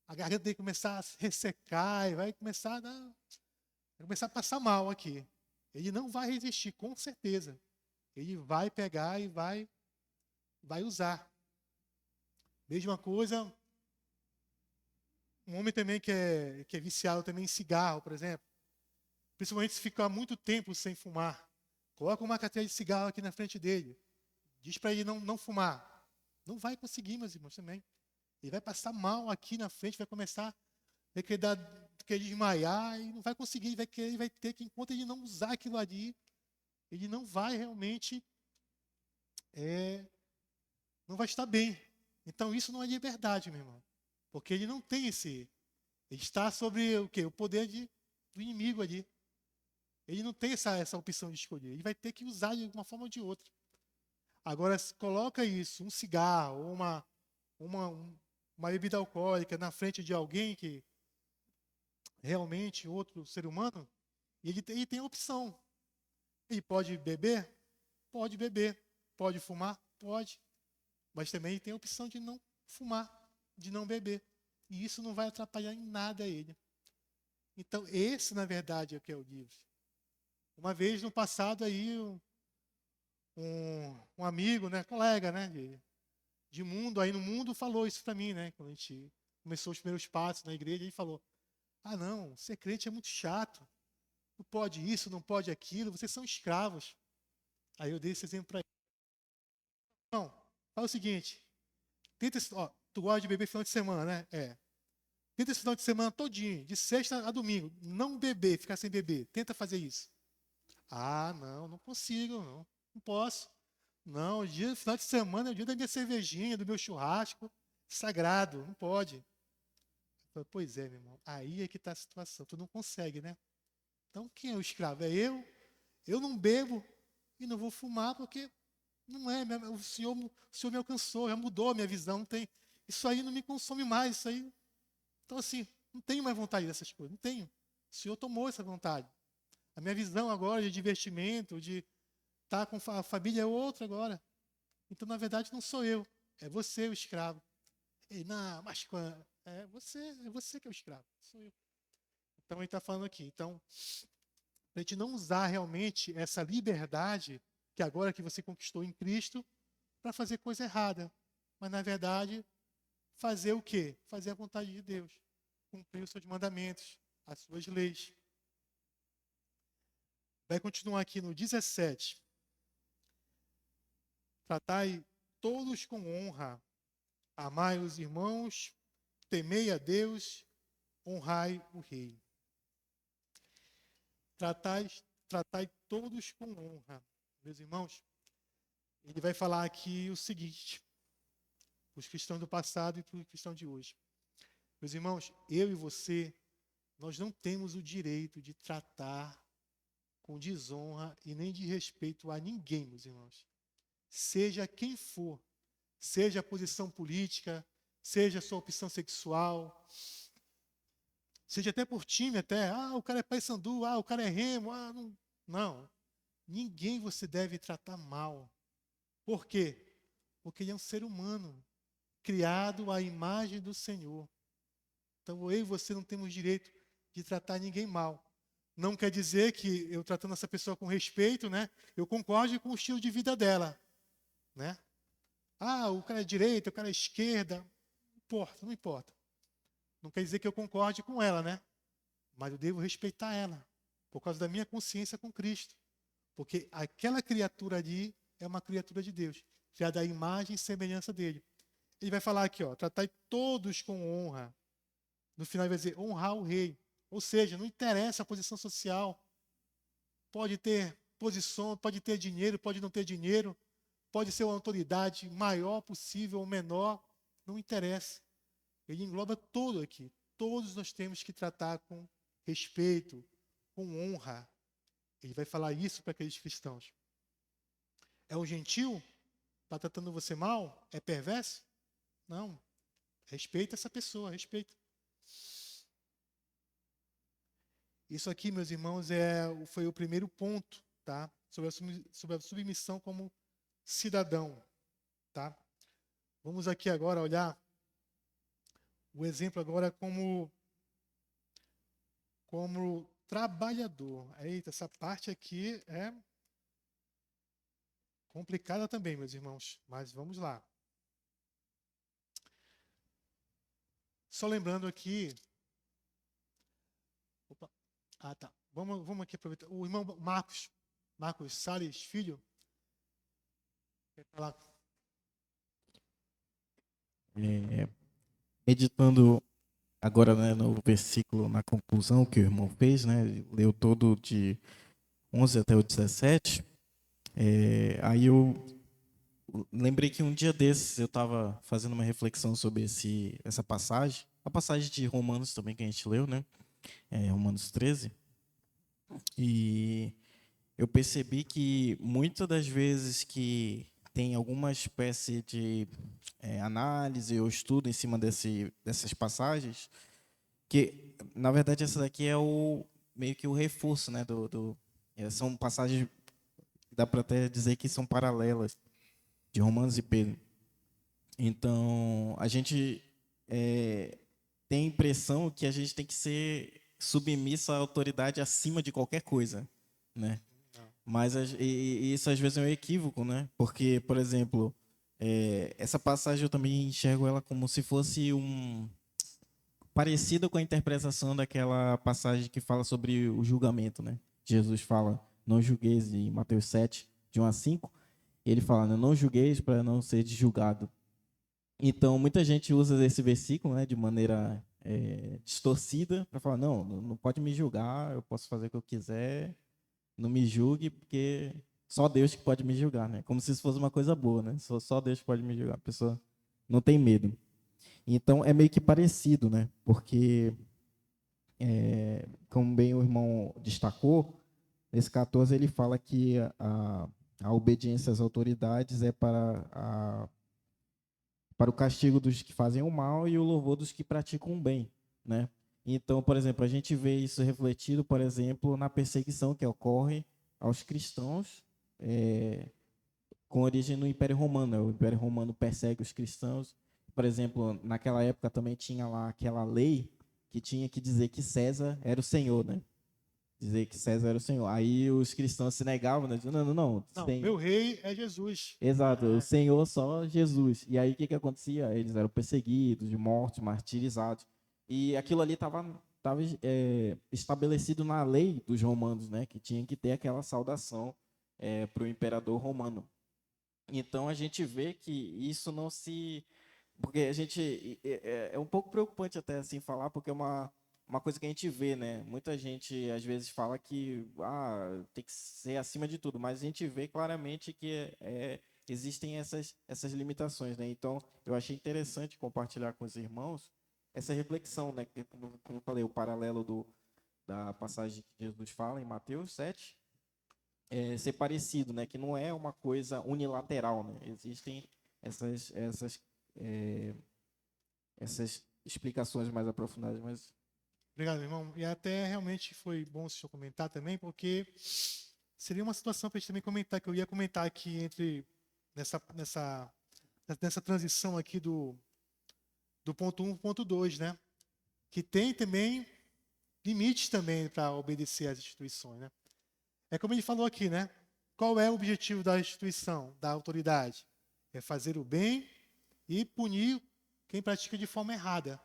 a garganta dele começar a ressecar, e vai começar a passar mal aqui. Ele não vai resistir, com certeza. Ele vai pegar e vai usar. Mesma coisa, um homem também que é viciado também em cigarro, por exemplo. Principalmente se ficar muito tempo sem fumar. Coloca uma carteira de cigarro aqui na frente dele. Diz para ele não fumar. Não vai conseguir, meus irmãos, também. Ele vai passar mal aqui na frente, vai começar a querer desmaiar e não vai conseguir. Ele vai ter que, enquanto ele não usar aquilo ali, ele não vai realmente, não vai estar bem. Então isso não é liberdade, meu irmão. Porque ele não tem ele está sobre o quê? O poder do inimigo ali. Ele não tem essa opção de escolher. Ele vai ter que usar de uma forma ou de outra. Agora, se coloca isso, um cigarro ou uma bebida alcoólica na frente de alguém que realmente outro ser humano, ele tem a opção. Ele pode beber? Pode beber. Pode fumar? Pode. Mas também ele tem a opção de não fumar, de não beber. E isso não vai atrapalhar em nada ele. Então, esse, na verdade, é o que é o livre. Uma vez no passado aí, um amigo, né, colega, né, de mundo, aí no mundo falou isso para mim, né, quando a gente começou os primeiros passos na igreja, ele falou, não, ser crente é muito chato, não pode isso, não pode aquilo, vocês são escravos. Aí eu dei esse exemplo para ele. Não, fala o seguinte, tenta, tu gosta de beber final de semana, né? Tenta esse final de semana todinho, de sexta a domingo, não beber, ficar sem beber, tenta fazer isso. Não consigo, não posso. Não, o final de semana é o dia da minha cervejinha, do meu churrasco, sagrado, não pode. Eu falei, pois é, meu irmão, aí é que está a situação, tu não consegue, né? Então quem é o escravo? É eu não bebo e não vou fumar porque não é, o Senhor me alcançou, já mudou a minha visão, não tem, isso aí não me consome mais, isso aí. Então assim, não tenho mais vontade dessas coisas, não tenho. O Senhor tomou essa vontade. A minha visão agora de divertimento, de estar com a família é outra agora. Então, na verdade, não sou eu, é você o escravo. Ei, não, mas é você que é o escravo, sou eu. Então, ele está falando aqui. Então, a gente não usar realmente essa liberdade que agora que você conquistou em Cristo para fazer coisa errada. Mas, na verdade, fazer o quê? Fazer a vontade de Deus. Cumprir os seus mandamentos, as suas leis. Vai continuar aqui no 17. Tratai todos com honra, amai os irmãos, temei a Deus, honrai o rei. Tratai todos com honra. Meus irmãos, ele vai falar aqui o seguinte, para os cristãos do passado e para os cristãos de hoje. Meus irmãos, eu e você, nós não temos o direito de tratar com desonra e nem de respeito a ninguém, meus irmãos. Seja quem for, seja a posição política, seja a sua opção sexual, seja até por time, até, o cara é Paysandu, o cara é Remo, não. Não, ninguém você deve tratar mal. Por quê? Porque ele é um ser humano, criado à imagem do Senhor. Então, eu e você não temos direito de tratar ninguém mal. Não quer dizer que eu tratando essa pessoa com respeito, né, eu concorde com o estilo de vida dela, né? O cara é direita, o cara é esquerda, não importa, não importa. Não quer dizer que eu concorde com ela, né? Mas eu devo respeitar ela, por causa da minha consciência com Cristo. Porque aquela criatura ali é uma criatura de Deus, criada à imagem e semelhança dele. Ele vai falar aqui, tratai todos com honra. No final ele vai dizer, honrar o rei. Ou seja, não interessa a posição social. Pode ter posição, pode ter dinheiro, pode não ter dinheiro, pode ser uma autoridade maior possível ou menor, não interessa. Ele engloba todo aqui. Todos nós temos que tratar com respeito, com honra. Ele vai falar isso para aqueles cristãos. É um gentil? Está tratando você mal? É perverso? Não. Respeita essa pessoa, respeita. Isso aqui, meus irmãos, foi o primeiro ponto, tá? Sobre a submissão como cidadão, tá? Vamos aqui agora olhar o exemplo agora como trabalhador. Eita, essa parte aqui é complicada também, meus irmãos, mas vamos lá. Só lembrando aqui. Opa. Tá. Vamos aqui aproveitar. O irmão Marcos Salles Filho, quer falar? Meditando agora, né, no versículo, na conclusão que o irmão fez, né, leu todo de 11 até o 17, aí eu lembrei que um dia desses eu estava fazendo uma reflexão sobre essa passagem, a passagem de Romanos também que a gente leu, né, Romanos 13, e eu percebi que muitas das vezes que tem alguma espécie de análise ou estudo em cima dessas passagens, que na verdade essa daqui é meio que o reforço, né, são passagens que dá para até dizer que são paralelas de Romanos e Pedro. Então a gente tem a impressão que a gente tem que ser submisso à autoridade acima de qualquer coisa, né? Mas e isso às vezes é um equívoco, né? Porque, por exemplo, essa passagem eu também enxergo ela como se fosse parecida com a interpretação daquela passagem que fala sobre o julgamento, né? Jesus fala, não julgueis, em Mateus 7, de 1 a 5. Ele fala, né, não julgueis para não ser julgado. Então, muita gente usa esse versículo, né, de maneira distorcida para falar, não pode me julgar, eu posso fazer o que eu quiser, não me julgue, porque só Deus que pode me julgar, né? Como se isso fosse uma coisa boa, né? Só Deus que pode me julgar. A pessoa não tem medo. Então, é meio que parecido, né? Porque, como bem o irmão destacou, nesse 14 ele fala que a obediência às autoridades é para o castigo dos que fazem o mal e o louvor dos que praticam o bem, né? Então, por exemplo, a gente vê isso refletido, por exemplo, na perseguição que ocorre aos cristãos com origem no Império Romano, né? O Império Romano persegue os cristãos. Por exemplo, naquela época também tinha lá aquela lei que tinha que dizer que César era o Senhor, né? Dizer que César era o Senhor. Aí os cristãos se negavam, né? Não. Não, meu rei é Jesus. Exato, o Senhor só Jesus. E aí o que acontecia? Eles eram perseguidos, de morte, martirizados. E aquilo ali estava estabelecido na lei dos romanos, né? Que tinha que ter aquela saudação para o imperador romano. Então a gente vê que isso não se... Porque a gente... É um pouco preocupante até assim falar, porque é uma coisa que a gente vê, né? Muita gente às vezes fala que tem que ser acima de tudo, mas a gente vê claramente que existem essas limitações, né? Então eu achei interessante compartilhar com os irmãos essa reflexão, né? Que, como eu falei, o paralelo da passagem que Jesus fala em Mateus 7, ser parecido, né? Que não é uma coisa unilateral, né? Existem essas explicações mais aprofundadas, mas Obrigado, irmão. E até realmente foi bom o senhor comentar também, porque seria uma situação para a gente também comentar, que eu ia comentar aqui nessa transição aqui do ponto 1 para o ponto 2, né? Que tem também limites também para obedecer às instituições, né? É como ele falou aqui, né? Qual é o objetivo da instituição, da autoridade? É fazer o bem e punir quem pratica de forma errada.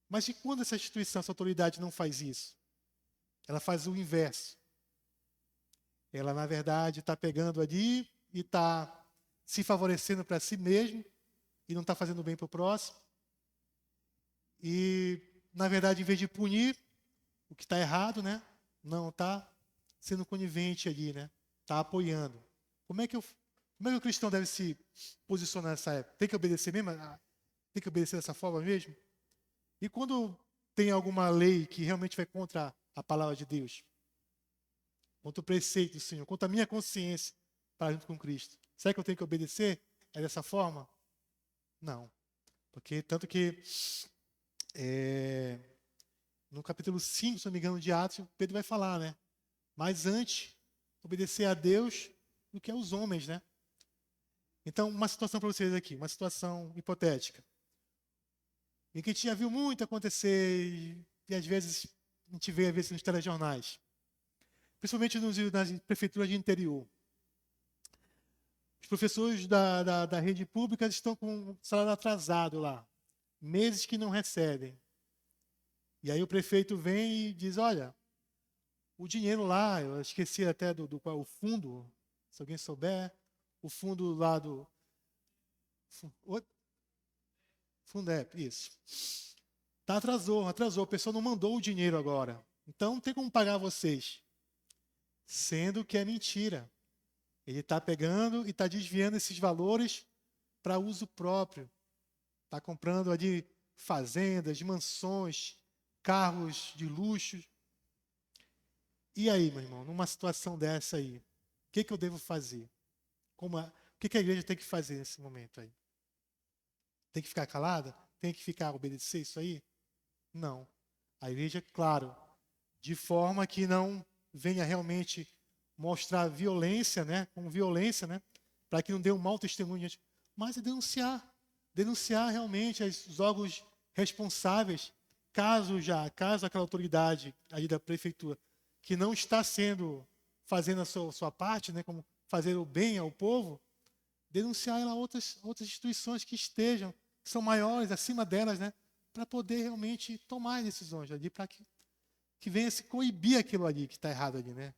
Mas e quando essa instituição, essa autoridade não faz isso? Ela faz o inverso. Ela, na verdade, está pegando ali e está se favorecendo para si mesmo e não está fazendo bem para o próximo. E, na verdade, em vez de punir o que está errado, né? Não está sendo conivente ali, né? Está apoiando. Como é que o cristão deve se posicionar nessa época? Tem que obedecer mesmo? Tem que obedecer dessa forma mesmo? E quando tem alguma lei que realmente vai contra a palavra de Deus, contra o preceito do Senhor, contra a minha consciência para junto com Cristo, será que eu tenho que obedecer? É dessa forma? Não. Porque tanto que no capítulo 5, se não me engano, de Atos, Pedro vai falar, né? Mas antes, obedecer a Deus do que aos homens, né? Então, uma situação para vocês aqui, uma situação hipotética. E que a gente já viu muito acontecer, e às vezes a gente vê às vezes nos telejornais, principalmente nas prefeituras de interior. Os professores da rede pública estão com o salário atrasado lá, meses que não recebem. E aí o prefeito vem e diz, olha, o dinheiro lá, eu esqueci até do qual o fundo, se alguém souber, o fundo lá do Fundep, isso. Atrasou, a pessoa não mandou o dinheiro agora. Então não tem como pagar vocês. Sendo que é mentira. Ele está pegando e está desviando esses valores para uso próprio. Está comprando ali fazendas, mansões, carros de luxo. E aí, meu irmão, numa situação dessa aí, o que eu devo fazer? O que a igreja tem que fazer nesse momento aí? Tem que ficar calada? Tem que obedecer isso aí? Não. A igreja, claro, de forma que não venha realmente mostrar violência, né? Com violência, né? Para que não dê um mau testemunho, mas é denunciar realmente os órgãos responsáveis, caso aquela autoridade ali da prefeitura que não está fazendo a sua parte, né? Como fazer o bem ao povo, denunciar ela a outras instituições que são maiores, acima delas, né? Para poder realmente tomar decisões ali, para que venha se coibir aquilo ali que está errado ali, né?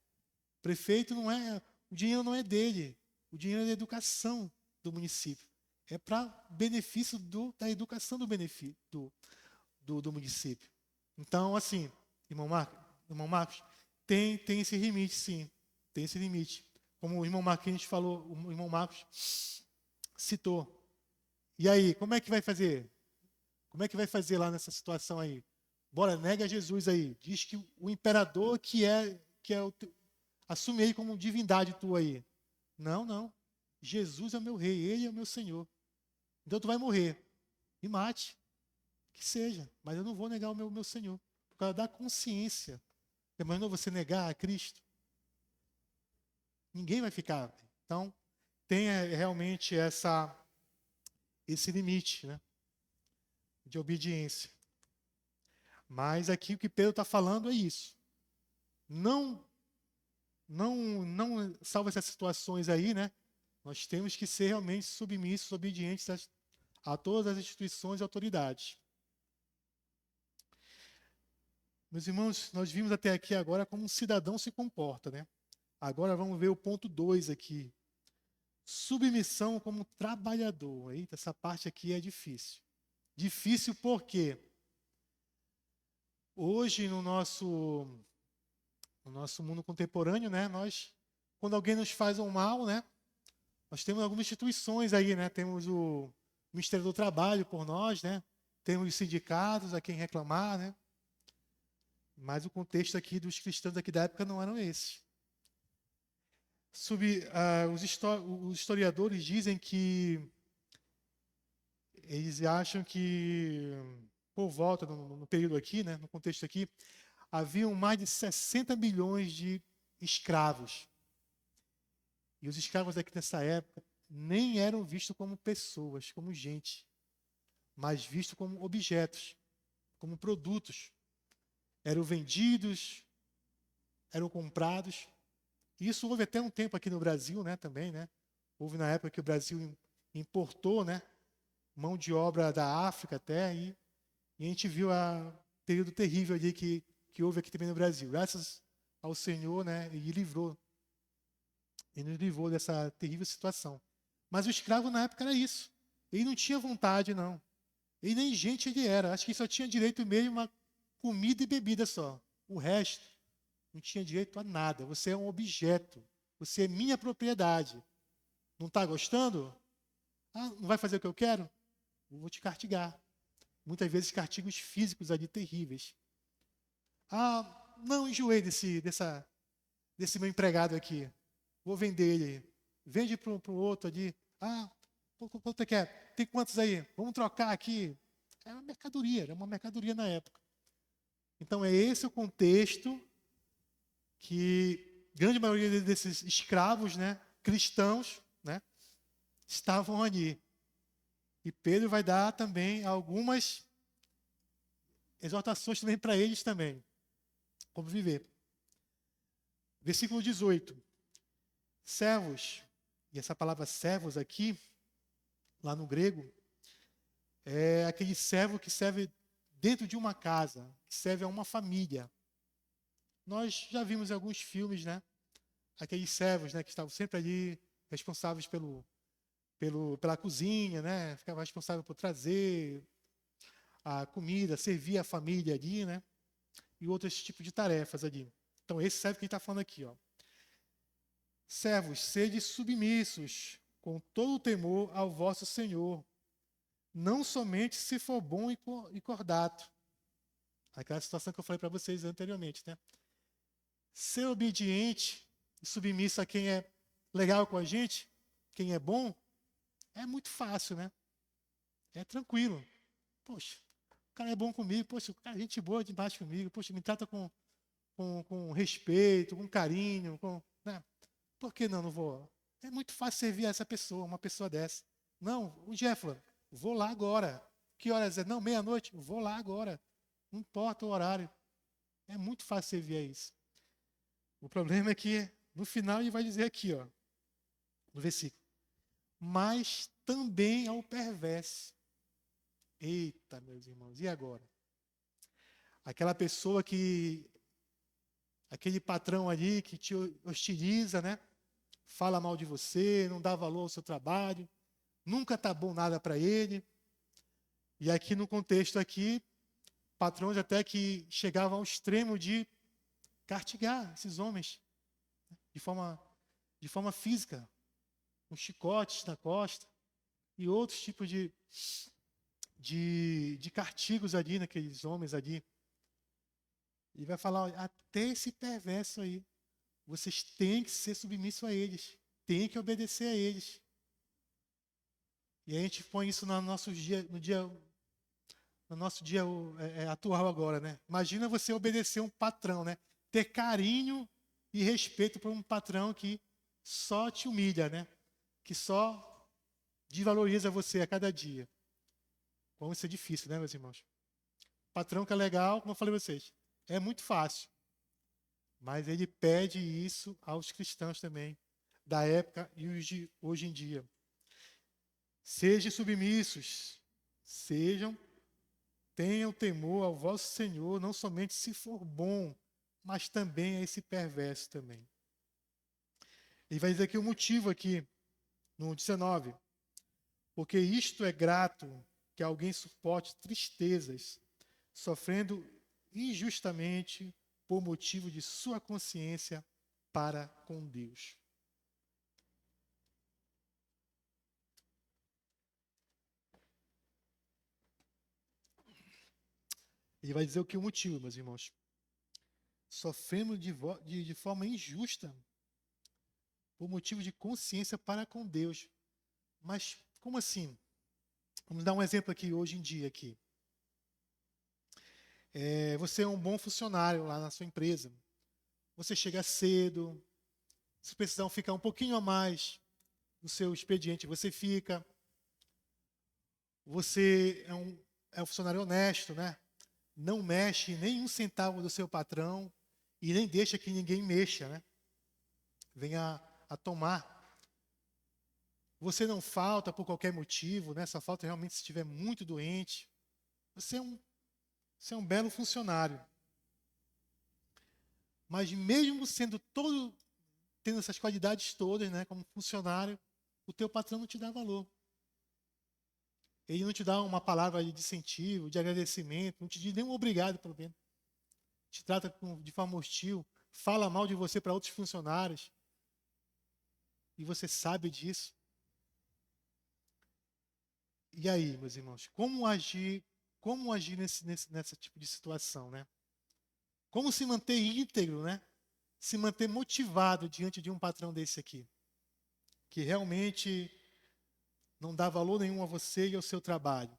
O prefeito o dinheiro não é dele, o dinheiro é da educação do município. É para benefício da educação do município. Então, assim, irmão Marcos, tem esse limite, sim. Tem esse limite. Como o irmão Marquinhos falou, o irmão Marcos citou. E aí, como é que vai fazer? Como é que vai fazer lá nessa situação aí? Bora, nega Jesus aí. Diz que o imperador assume aí como divindade tua aí. Não. Jesus é o meu rei, ele é o meu Senhor. Então tu vai morrer. Me mate. Que seja. Mas eu não vou negar o meu Senhor. Por causa da consciência. Mas não você negar a Cristo. Ninguém vai ficar. Então, tenha realmente esse limite, né? De obediência. Mas aqui o que Pedro está falando é isso. Não salvo essas situações aí, né? Nós temos que ser realmente submissos, obedientes a todas as instituições e autoridades. Meus irmãos, nós vimos até aqui agora como um cidadão se comporta, né? Agora vamos ver o ponto 2 aqui. Submissão como trabalhador. Eita, essa parte aqui é difícil. Difícil por quê? Hoje, no nosso mundo contemporâneo, né, quando alguém nos faz um mal, né, nós temos algumas instituições aí, né, temos o Ministério do Trabalho por nós, né, temos os sindicatos a quem reclamar, né, mas o contexto aqui dos cristãos aqui da época não eram esses. Os historiadores dizem que eles acham que por volta, no período aqui, né, no contexto aqui, haviam mais de 60 milhões de escravos. E os escravos aqui nessa época nem eram vistos como pessoas, como gente, mas vistos como objetos, como produtos. Eram vendidos, eram comprados. Isso houve até um tempo aqui no Brasil, né, também, né? Houve na época que o Brasil importou, né, mão de obra da África até, e a gente viu o período terrível ali que houve aqui também no Brasil. Graças ao Senhor, né, Ele nos livrou dessa terrível situação. Mas o escravo na época era isso. Ele não tinha vontade, não. Ele nem gente ele era. Acho que só tinha direito mesmo a comida e bebida só. O resto não tinha direito a nada. Você é um objeto. Você é minha propriedade. Não está gostando? Ah, não vai fazer o que eu quero? Eu vou te castigar. Muitas vezes castigos físicos ali terríveis. Ah, não, enjoei desse meu empregado aqui. Vou vender ele. Vende para o outro ali. Ah, quanto você quer? Tem quantos aí? Vamos trocar aqui. Era uma mercadoria na época. Então é esse o contexto que grande maioria desses escravos, né, cristãos, né, estavam ali. E Pedro vai dar também algumas exortações também para eles também. Como viver. Versículo 18. Servos, e essa palavra servos aqui, lá no grego, é aquele servo que serve dentro de uma casa, que serve a uma família. Nós já vimos em alguns filmes, né? Aqueles servos, né, que estavam sempre ali, responsáveis pela cozinha, né? Ficavam responsáveis por trazer a comida, servir a família ali, né? E outros tipos de tarefas ali. Então, esse servo que a gente está falando aqui, ó. Servos, sede submissos, com todo o temor ao vosso Senhor, não somente se for bom e cordato. Aquela situação que eu falei para vocês anteriormente, né? Ser obediente e submisso a quem é legal com a gente, quem é bom, é muito fácil, né? É tranquilo. Poxa, o cara é bom comigo, poxa, o cara é gente boa demais comigo, poxa, me trata com respeito, com carinho, né? Por que não vou? É muito fácil servir a essa pessoa, uma pessoa dessa. Não, o Jeffler, vou lá agora. Que horas é? Não, meia-noite, vou lá agora. Não importa o horário. É muito fácil servir a isso. O problema é que, no final, ele vai dizer aqui, ó, no versículo, mas também ao perverso. Eita, meus irmãos, e agora? Aquela pessoa aquele patrão ali que te hostiliza, né? Fala mal de você, não dá valor ao seu trabalho, nunca tá bom nada para ele. E aqui no contexto aqui, patrões até que chegavam ao extremo de castigar esses homens, né, de forma física, com chicotes na costa e outros tipos de castigos ali naqueles homens ali. E vai falar, olha, até esse perverso aí, vocês têm que ser submissos a eles, têm que obedecer a eles. E a gente põe isso no nosso dia atual agora, né? Imagina você obedecer um patrão, né? Ter carinho e respeito por um patrão que só te humilha, né? Que só desvaloriza você a cada dia. Como isso é difícil, né, meus irmãos? Patrão que é legal, como eu falei a vocês, é muito fácil. Mas ele pede isso aos cristãos também, da época e os de hoje em dia. Sejam submissos, tenham temor ao vosso Senhor, não somente se for bom, mas também a esse perverso também. Ele vai dizer aqui o motivo aqui, no 19. Porque isto é grato que alguém suporte tristezas, sofrendo injustamente por motivo de sua consciência para com Deus. Ele vai dizer o que o motivo, meus irmãos. Sofremos de forma injusta por motivo de consciência para com Deus. Mas como assim? Vamos dar um exemplo aqui hoje em dia aqui. Você é um bom funcionário lá na sua empresa. Você chega cedo, se precisar ficar um pouquinho a mais no seu expediente, você fica. Você é um funcionário honesto, né? Não mexe nem um centavo do seu patrão e nem deixa que ninguém mexa, né? Venha a tomar. Você não falta por qualquer motivo, né? Só falta realmente se estiver muito doente. Você é um belo funcionário. Mas mesmo tendo essas qualidades todas, né, como funcionário, o teu patrão não te dá valor. Ele não te dá uma palavra de incentivo, de agradecimento, não te diz nem um obrigado, pelo menos. Te trata de forma hostil, fala mal de você para outros funcionários. E você sabe disso. E aí, meus irmãos, como agir nesse tipo de situação, né? Como se manter íntegro, né? Se manter motivado diante de um patrão desse aqui, que realmente não dá valor nenhum a você e ao seu trabalho.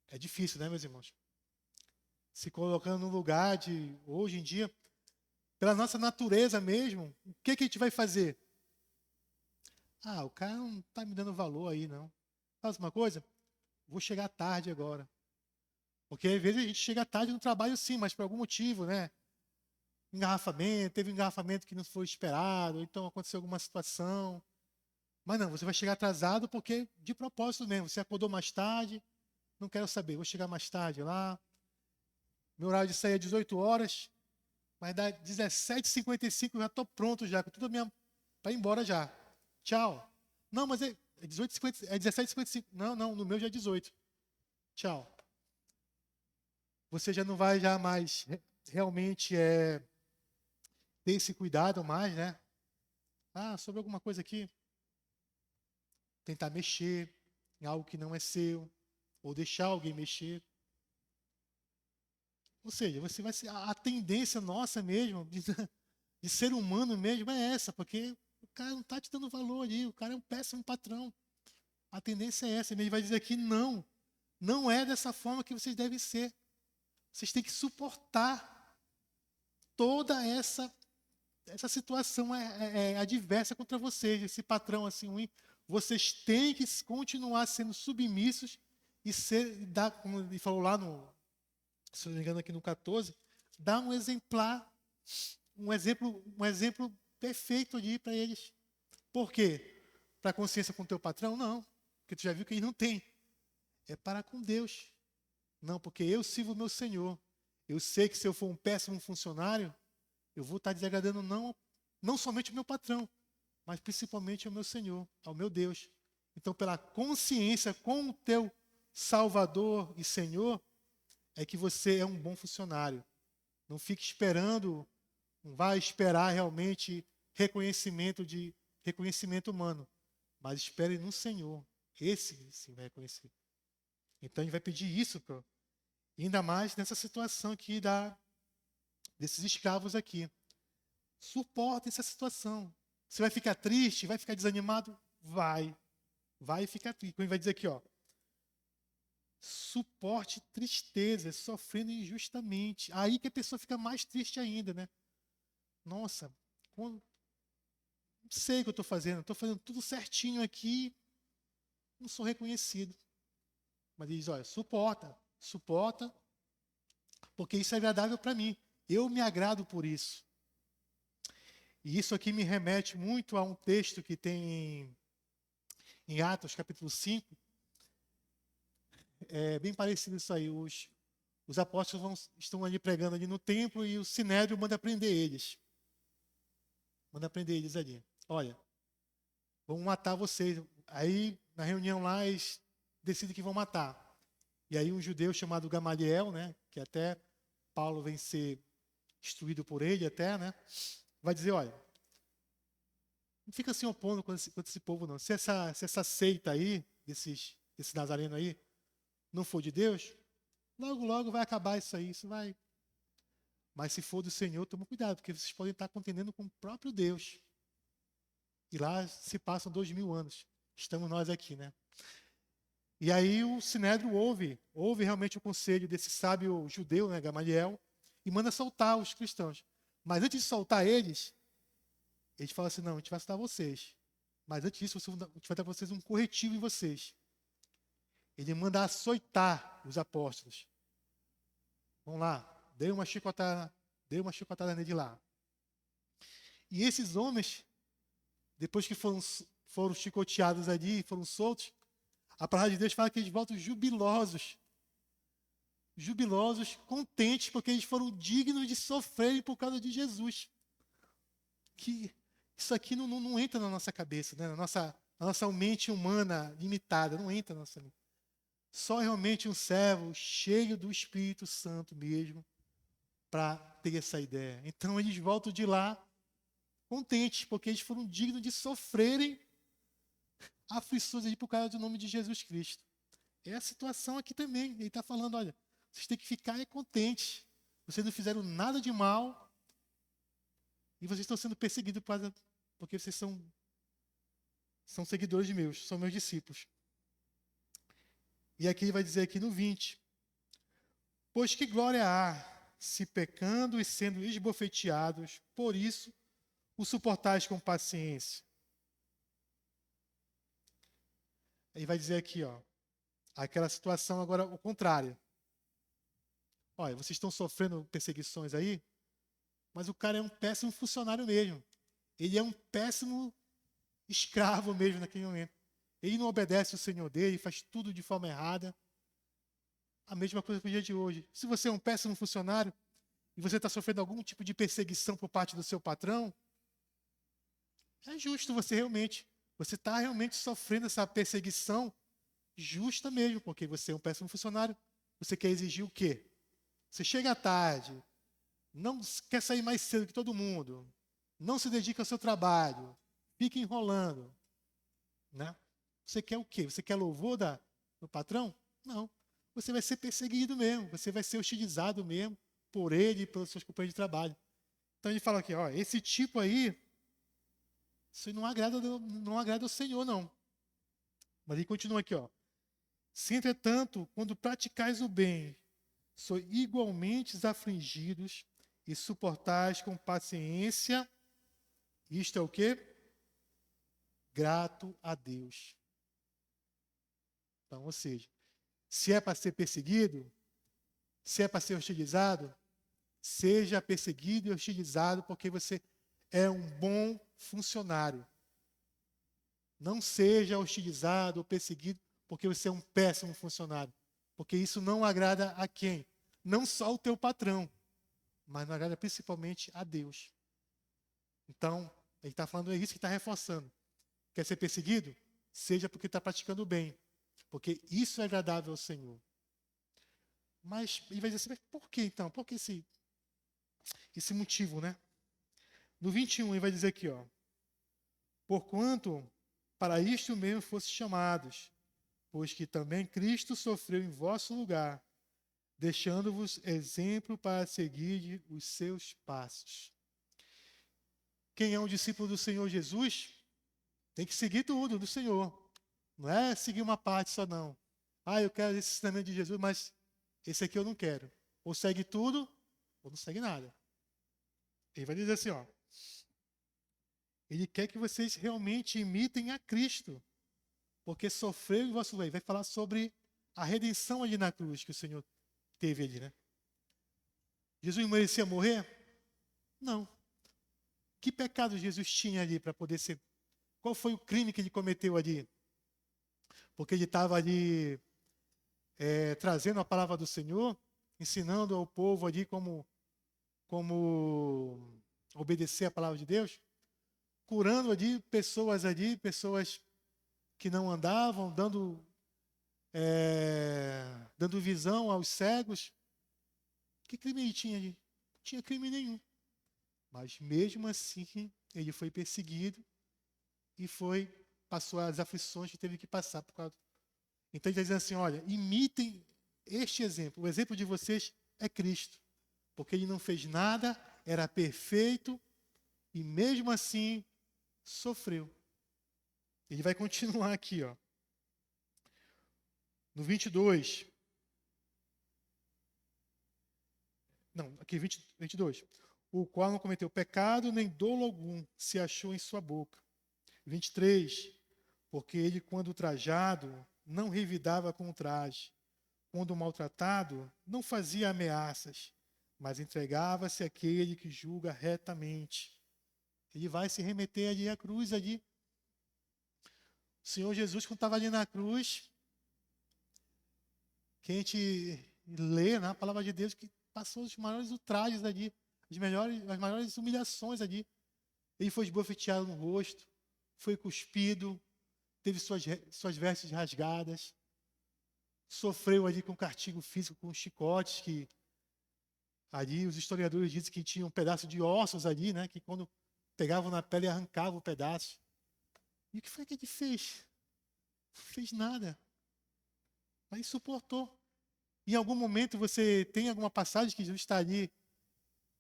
É difícil, né, meus irmãos? Se colocando no lugar de, hoje em dia, pela nossa natureza mesmo, o que a gente vai fazer? Ah, o cara não está me dando valor aí, não. Faz uma coisa? Vou chegar tarde agora. Porque às vezes a gente chega tarde no trabalho sim, mas por algum motivo, né? Teve um engarrafamento que não foi esperado, ou então aconteceu alguma situação. Mas não, você vai chegar atrasado porque de propósito mesmo. Você acordou mais tarde, não quero saber, vou chegar mais tarde lá. Meu horário de sair é 18 horas, mas dá 17h55 eu já estou pronto já, com tudo para ir embora já. Tchau. Não, mas é 17h55. Não, no meu já é 18. Tchau. Você já não vai já mais realmente ter esse cuidado mais, né? Ah, sobre alguma coisa aqui, tentar mexer em algo que não é seu, ou deixar alguém mexer. Ou seja, você vai ser a tendência nossa mesmo, de ser humano mesmo, é essa, porque o cara não está te dando valor ali, o cara é um péssimo patrão. A tendência é essa, ele vai dizer aqui, não é dessa forma que vocês devem ser. Vocês têm que suportar toda essa situação adversa contra vocês, esse patrão assim ruim. Vocês têm que continuar sendo submissos e como ele falou lá se não me engano aqui no 14, dar um exemplo perfeito ali para eles. Por quê? Para a consciência com o teu patrão? Não, porque tu já viu que ele não tem. É para com Deus. Não, porque eu sirvo o meu Senhor. Eu sei que se eu for um péssimo funcionário, eu vou estar desagradando não somente o meu patrão, mas principalmente ao meu Senhor, ao meu Deus. Então, pela consciência com o teu Salvador e Senhor, é que você é um bom funcionário. Não fique esperando, não vai esperar realmente reconhecimento humano, mas espere no Senhor. Esse sim vai reconhecer. Então, a gente vai pedir isso, ainda mais nessa situação aqui desses escravos aqui. Suporte essa situação. Você vai ficar triste? Vai ficar desanimado? Vai ficar triste. Como ele vai dizer aqui, ó. Suporte tristeza, sofrendo injustamente. Aí que a pessoa fica mais triste ainda, né? Nossa, não sei o que eu estou fazendo. Estou fazendo tudo certinho aqui. Não sou reconhecido. Mas ele diz, olha, suporta, porque isso é agradável para mim. Eu me agrado por isso. E isso aqui me remete muito a um texto que tem em Atos, capítulo 5. É bem parecido isso aí. Os apóstolos estão ali pregando ali no templo e o Sinédrio manda prender eles. Manda prender eles ali. Olha, vão matar vocês. Aí, na reunião lá, eles decidem que vão matar. E aí um judeu chamado Gamaliel, né, que até Paulo vem ser instruído por ele até, né, vai dizer, olha, não fica se opondo com esse povo não. Se essa seita aí, desse nazareno aí, não for de Deus, logo vai acabar isso aí, isso vai. Mas se for do Senhor, toma cuidado, porque vocês podem estar contendendo com o próprio Deus. E lá se passam 2000 anos. Estamos nós aqui, né? E aí o Sinédrio ouve realmente o conselho desse sábio judeu, né, Gamaliel, e manda soltar os cristãos. Mas antes de soltar eles fala assim, não, a gente vai soltar vocês. Mas antes disso, a gente vai dar para vocês um corretivo em vocês. Ele manda açoitar os apóstolos. Vamos lá, dei uma chicotada nele lá. E esses homens, depois que foram chicoteados ali, foram soltos, a palavra de Deus fala que eles voltam jubilosos, contentes, porque eles foram dignos de sofrerem por causa de Jesus. Que isso aqui não entra na nossa cabeça, né? na nossa mente humana limitada, não entra na nossa mente. Só realmente um servo cheio do Espírito Santo mesmo para ter essa ideia. Então eles voltam de lá contentes, porque eles foram dignos de sofrerem aflições ali por causa do nome de Jesus Cristo. É a situação aqui também. Ele está falando, olha, vocês têm que ficar contentes. Vocês não fizeram nada de mal e vocês estão sendo perseguidos porque vocês são seguidores meus, são meus discípulos. E aqui ele vai dizer aqui no 20, pois que glória há, se pecando e sendo esbofeteados, por isso o suportais com paciência. Aí vai dizer aqui, aquela situação agora o contrário. Olha, vocês estão sofrendo perseguições aí, mas o cara é um péssimo funcionário mesmo. Ele é um péssimo escravo mesmo naquele momento. Ele não obedece o Senhor dele, faz tudo de forma errada. A mesma coisa para o dia de hoje. Se você é um péssimo funcionário e você está sofrendo algum tipo de perseguição por parte do seu patrão, é justo você está realmente sofrendo essa perseguição justa mesmo, porque você é um péssimo funcionário. Você quer exigir o quê? Você chega à tarde, não quer sair mais cedo que todo mundo, não se dedica ao seu trabalho, fica enrolando, né? Você quer o quê? Você quer louvor do patrão? Não. Você vai ser perseguido mesmo, você vai ser hostilizado mesmo por ele e pelos seus companheiros de trabalho. Então ele fala aqui, esse tipo aí, isso não agrada ao Senhor, não. Mas ele continua aqui, se entretanto, quando praticais o bem, sois igualmente afligidos e suportais com paciência, isto é o quê? Grato a Deus. Então, ou seja, se é para ser perseguido, se é para ser hostilizado, seja perseguido e hostilizado porque você é um bom funcionário. Não seja hostilizado ou perseguido porque você é um péssimo funcionário. Porque isso não agrada a quem? Não só o teu patrão, mas não agrada principalmente a Deus. Então, ele está falando, é isso que está reforçando. Quer ser perseguido? Seja porque está praticando o bem. Porque isso é agradável ao Senhor. Mas ele vai dizer assim, mas por que então? Por que esse motivo, né? No 21 ele vai dizer aqui, porquanto para isto mesmo fosse chamados, pois que também Cristo sofreu em vosso lugar, deixando-vos exemplo para seguir os seus passos. Quem é um discípulo do Senhor Jesus, tem que seguir tudo do Senhor. Não é seguir uma parte só, não. Eu quero esse ensinamento de Jesus, mas esse aqui eu não quero. Ou segue tudo, ou não segue nada. Ele vai dizer assim, ele quer que vocês realmente imitem a Cristo, porque sofreu em vosso lugar. Vai falar sobre a redenção ali na cruz que o Senhor teve ali, né? Jesus merecia morrer? Não. Que pecado Jesus tinha ali para poder ser? Qual foi o crime que ele cometeu ali? Porque ele estava ali trazendo a palavra do Senhor, ensinando ao povo ali como obedecer a palavra de Deus, curando ali pessoas que não andavam, dando visão aos cegos. Que crime ele tinha ali? Não tinha crime nenhum. Mas mesmo assim, ele foi perseguido e passou as aflições que teve que passar por causa. Então ele está dizendo assim, olha, imitem este exemplo. O exemplo de vocês é Cristo. Porque ele não fez nada, era perfeito e mesmo assim sofreu. Ele vai continuar aqui, No 22. Não, aqui 22. O qual não cometeu pecado, nem dolo algum se achou em sua boca. 23. Porque ele, quando trajado, não revidava com o traje. Quando maltratado, não fazia ameaças, mas entregava-se àquele que julga retamente. Ele vai se remeter ali à cruz ali. O Senhor Jesus, quando estava ali na cruz, que a gente lê na palavra de Deus, que passou os maiores ultrajes ali, as maiores humilhações ali. Ele foi esbofeteado no rosto, foi cuspido, teve suas vestes rasgadas, sofreu ali com castigo físico, com chicotes, que ali os historiadores dizem que tinha um pedaço de ossos ali, né, que quando pegavam na pele arrancavam o pedaço. E o que foi que ele fez? Não fez nada. Mas suportou. Em algum momento você tem alguma passagem que Jesus está ali.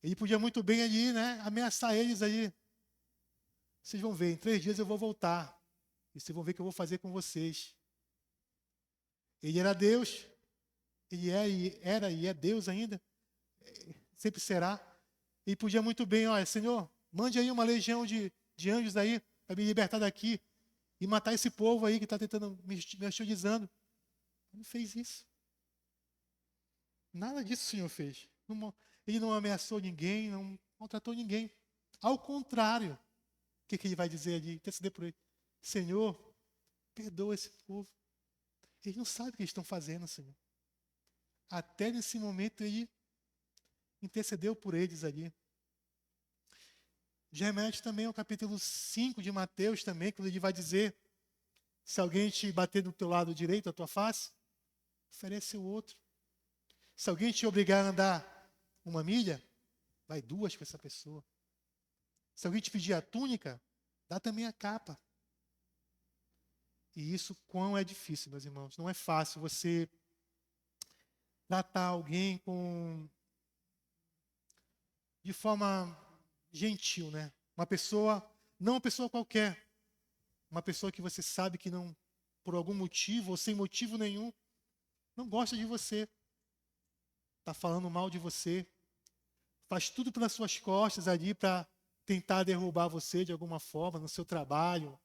Ele podia muito bem ali, né, ameaçar eles ali. Vocês vão ver, em 3 dias eu vou voltar. E vocês vão ver o que eu vou fazer com vocês. Ele era Deus. Ele era e é Deus ainda. Sempre será. Ele podia muito bem, olha, Senhor, mande aí uma legião de anjos aí para me libertar daqui e matar esse povo aí que está tentando me hostilizando. Ele não fez isso. Nada disso o Senhor fez. Ele não ameaçou ninguém, não maltratou ninguém. Ao contrário, o que ele vai dizer ali? Interceder por ele. Senhor, perdoa esse povo. Eles não sabem o que eles estão fazendo, Senhor. Até nesse momento ele intercedeu por eles ali. Já remete também ao capítulo 5 de Mateus também, quando ele vai dizer, se alguém te bater do teu lado direito, a tua face, oferece o outro. Se alguém te obrigar a andar 1 milha, vai 2 com essa pessoa. Se alguém te pedir a túnica, dá também a capa. E isso quão é difícil, meus irmãos. Não é fácil você tratar alguém de forma gentil, né? Uma pessoa, não uma pessoa qualquer, uma pessoa que você sabe que não, por algum motivo ou sem motivo nenhum, não gosta de você, está falando mal de você, faz tudo pelas suas costas ali para tentar derrubar você de alguma forma, no seu trabalho,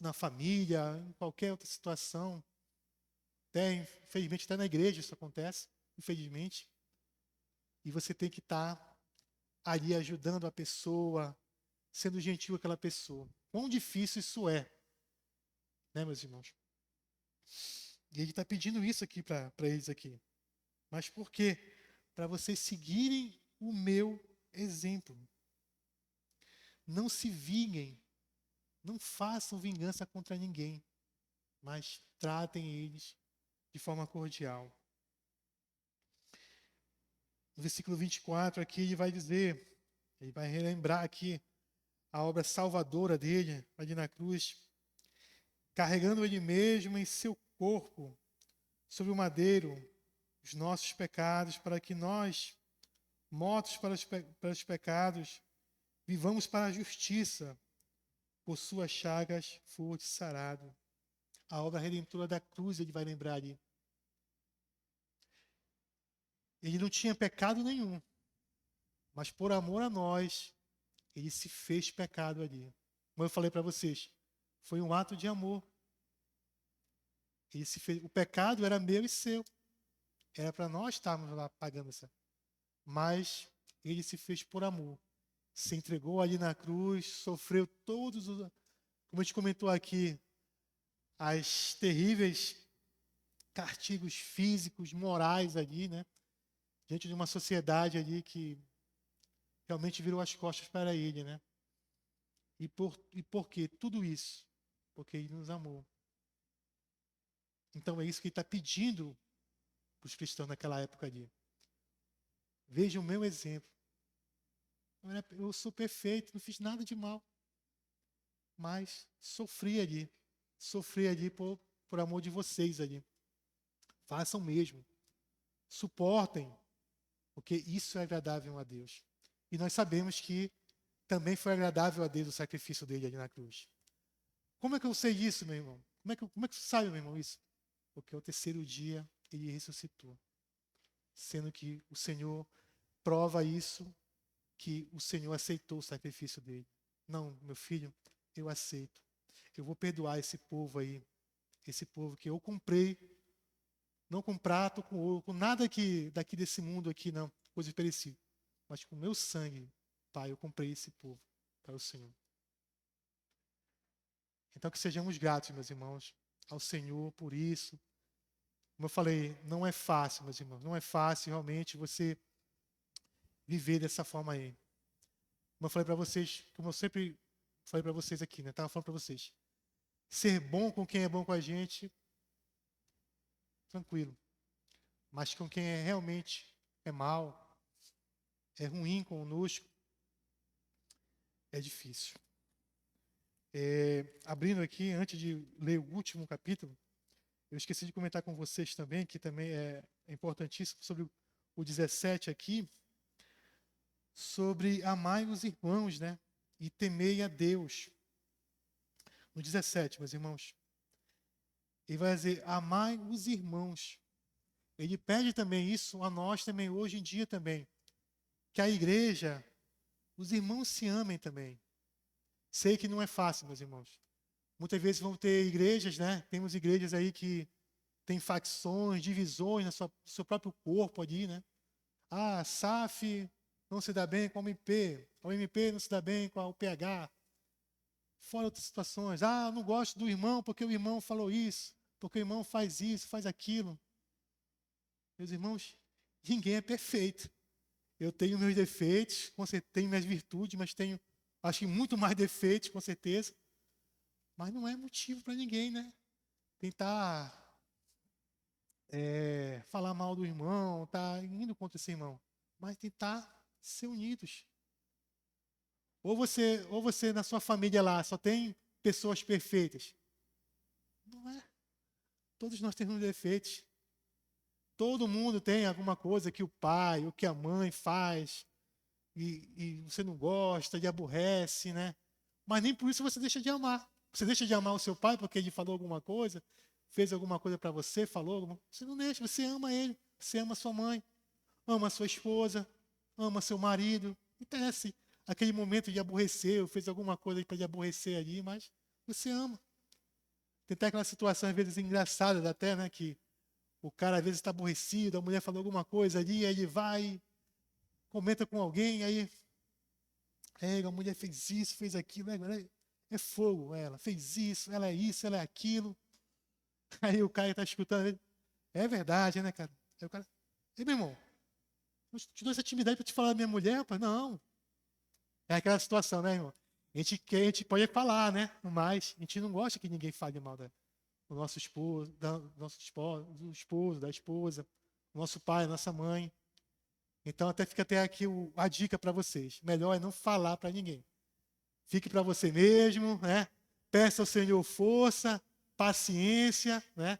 na família, em qualquer outra situação. Até, infelizmente, até na igreja isso acontece, infelizmente. E você tem que estar ali ajudando a pessoa, sendo gentil com aquela pessoa. Quão difícil isso é, né, meus irmãos? E ele está pedindo isso aqui para eles aqui. Mas por quê? Para vocês seguirem o meu exemplo. Não se vinguem, não façam vingança contra ninguém, mas tratem eles de forma cordial. No versículo 24 aqui ele vai dizer, ele vai relembrar aqui a obra salvadora dele, ali na cruz, carregando ele mesmo em seu corpo, sobre o madeiro, os nossos pecados, para que nós, mortos para os pecados, vivamos para a justiça, por suas chagas foste sarado. A obra redentora da cruz ele vai lembrar ali. Ele não tinha pecado nenhum, mas por amor a nós, ele se fez pecado ali. Como eu falei para vocês, foi um ato de amor. O pecado era meu e seu. Era para nós estarmos lá pagando essa. Mas ele se fez por amor. Se entregou ali na cruz, sofreu todos os, como a gente comentou aqui, as terríveis castigos físicos, morais ali, né? Diante de uma sociedade ali que realmente virou as costas para ele, né? E por quê? Tudo isso? Porque ele nos amou. Então é isso que ele está pedindo para os cristãos naquela época ali. Vejam o meu exemplo. Eu sou perfeito, não fiz nada de mal. Mas sofri ali por amor de vocês ali. Façam mesmo. Suportem, porque isso é agradável a Deus. E nós sabemos que também foi agradável a Deus o sacrifício dele ali na cruz. Como é que eu sei disso, meu irmão? Como é que você sabe, meu irmão, isso? porque ao terceiro dia ele ressuscitou. Sendo que o Senhor prova isso, que o Senhor aceitou o sacrifício dele. Não, meu filho, eu aceito. Eu vou perdoar esse povo aí, esse povo que eu comprei, não com prato, com ouro, com nada daqui desse mundo aqui, não, coisa perecível, mas com o meu sangue, Pai, eu comprei esse povo para o Senhor. Então que sejamos gratos, meus irmãos, ao Senhor por isso. Como eu falei, não é fácil, meus irmãos, não é fácil realmente você viver dessa forma aí. Como eu falei para vocês, como eu sempre falei para vocês aqui, né? Estava falando para vocês. Ser bom com quem é bom com a gente, tranquilo. Mas com quem realmente é mal, é ruim conosco, é difícil. Abrindo aqui, antes de ler o último capítulo, eu esqueci de comentar com vocês também, que também é importantíssimo, sobre o 17 aqui, sobre amai os irmãos, né? E temei a Deus. No 17, meus irmãos, ele vai dizer, amai os irmãos. Ele pede também isso a nós também, hoje em dia também, que a igreja, os irmãos se amem também. Sei que não é fácil, meus irmãos. Muitas vezes vão ter igrejas, né? Temos igrejas aí que tem facções, divisões no seu próprio corpo ali, né? Ah, a SAF não se dá bem com a MP, a MP não se dá bem com a UPH. Fora outras situações. Ah, não gosto do irmão porque o irmão falou isso, porque o irmão faz isso, faz aquilo. Meus irmãos, ninguém é perfeito. Eu tenho meus defeitos, tenho minhas virtudes, mas tenho, acho que muito mais defeitos, com certeza. Mas não é motivo para ninguém, né? Tentar falar mal do irmão, tá indo contra esse irmão. Mas tentar ser unidos. Ou você na sua família lá só tem pessoas perfeitas. Não é. Todos nós temos defeitos. Todo mundo tem alguma coisa que o pai ou que a mãe faz e você não gosta, e aborrece, né? Mas nem por isso você deixa de amar. Você deixa de amar o seu pai porque ele falou alguma coisa, fez alguma coisa para você, falou, você não deixa, você ama ele, você ama sua mãe, ama sua esposa, ama seu marido. Não interessa aquele momento de aborrecer, ou fez alguma coisa para lhe aborrecer ali, mas você ama. Tem até aquela situação, às vezes, engraçada até, né, que o cara às vezes está aborrecido, a mulher falou alguma coisa ali, aí ele vai, comenta com alguém, aí a mulher fez isso, fez aquilo, é fogo ela, fez isso, ela é aquilo. Aí o cara está escutando ele, é verdade, né, cara? Aí o cara, ei, meu irmão, eu te dou essa intimidade para te falar da minha mulher, rapaz? Não. É aquela situação, né, irmão? A gente pode falar, né? Mas a gente não gosta que ninguém fale mal do nosso esposo, do esposo, da esposa, do nosso pai, da nossa mãe. Então fica até aqui a dica para vocês. Melhor é não falar para ninguém. Fique para você mesmo, né? Peça ao Senhor força, paciência, né?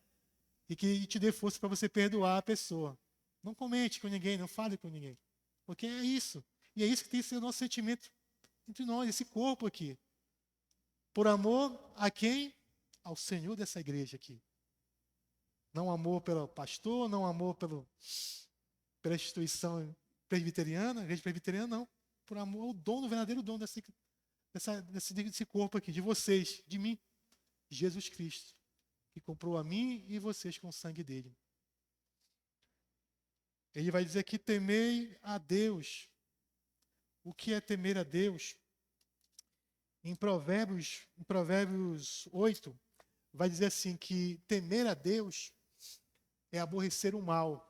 E que te dê força para você perdoar a pessoa. Não comente com ninguém, não fale com ninguém. Porque é isso. E é isso que tem que ser o nosso sentimento entre nós, esse corpo aqui. Por amor a quem? Ao Senhor dessa igreja aqui. Não amor pelo pastor, não amor pela instituição presbiteriana, igreja presbiteriana, não. Por amor ao dono, o verdadeiro dono desse corpo aqui, de vocês, de mim, Jesus Cristo, que comprou a mim e vocês com o sangue dele. Ele vai dizer aqui, temei a Deus. O que é temer a Deus? Em Provérbios 8, vai dizer assim que temer a Deus é aborrecer o mal.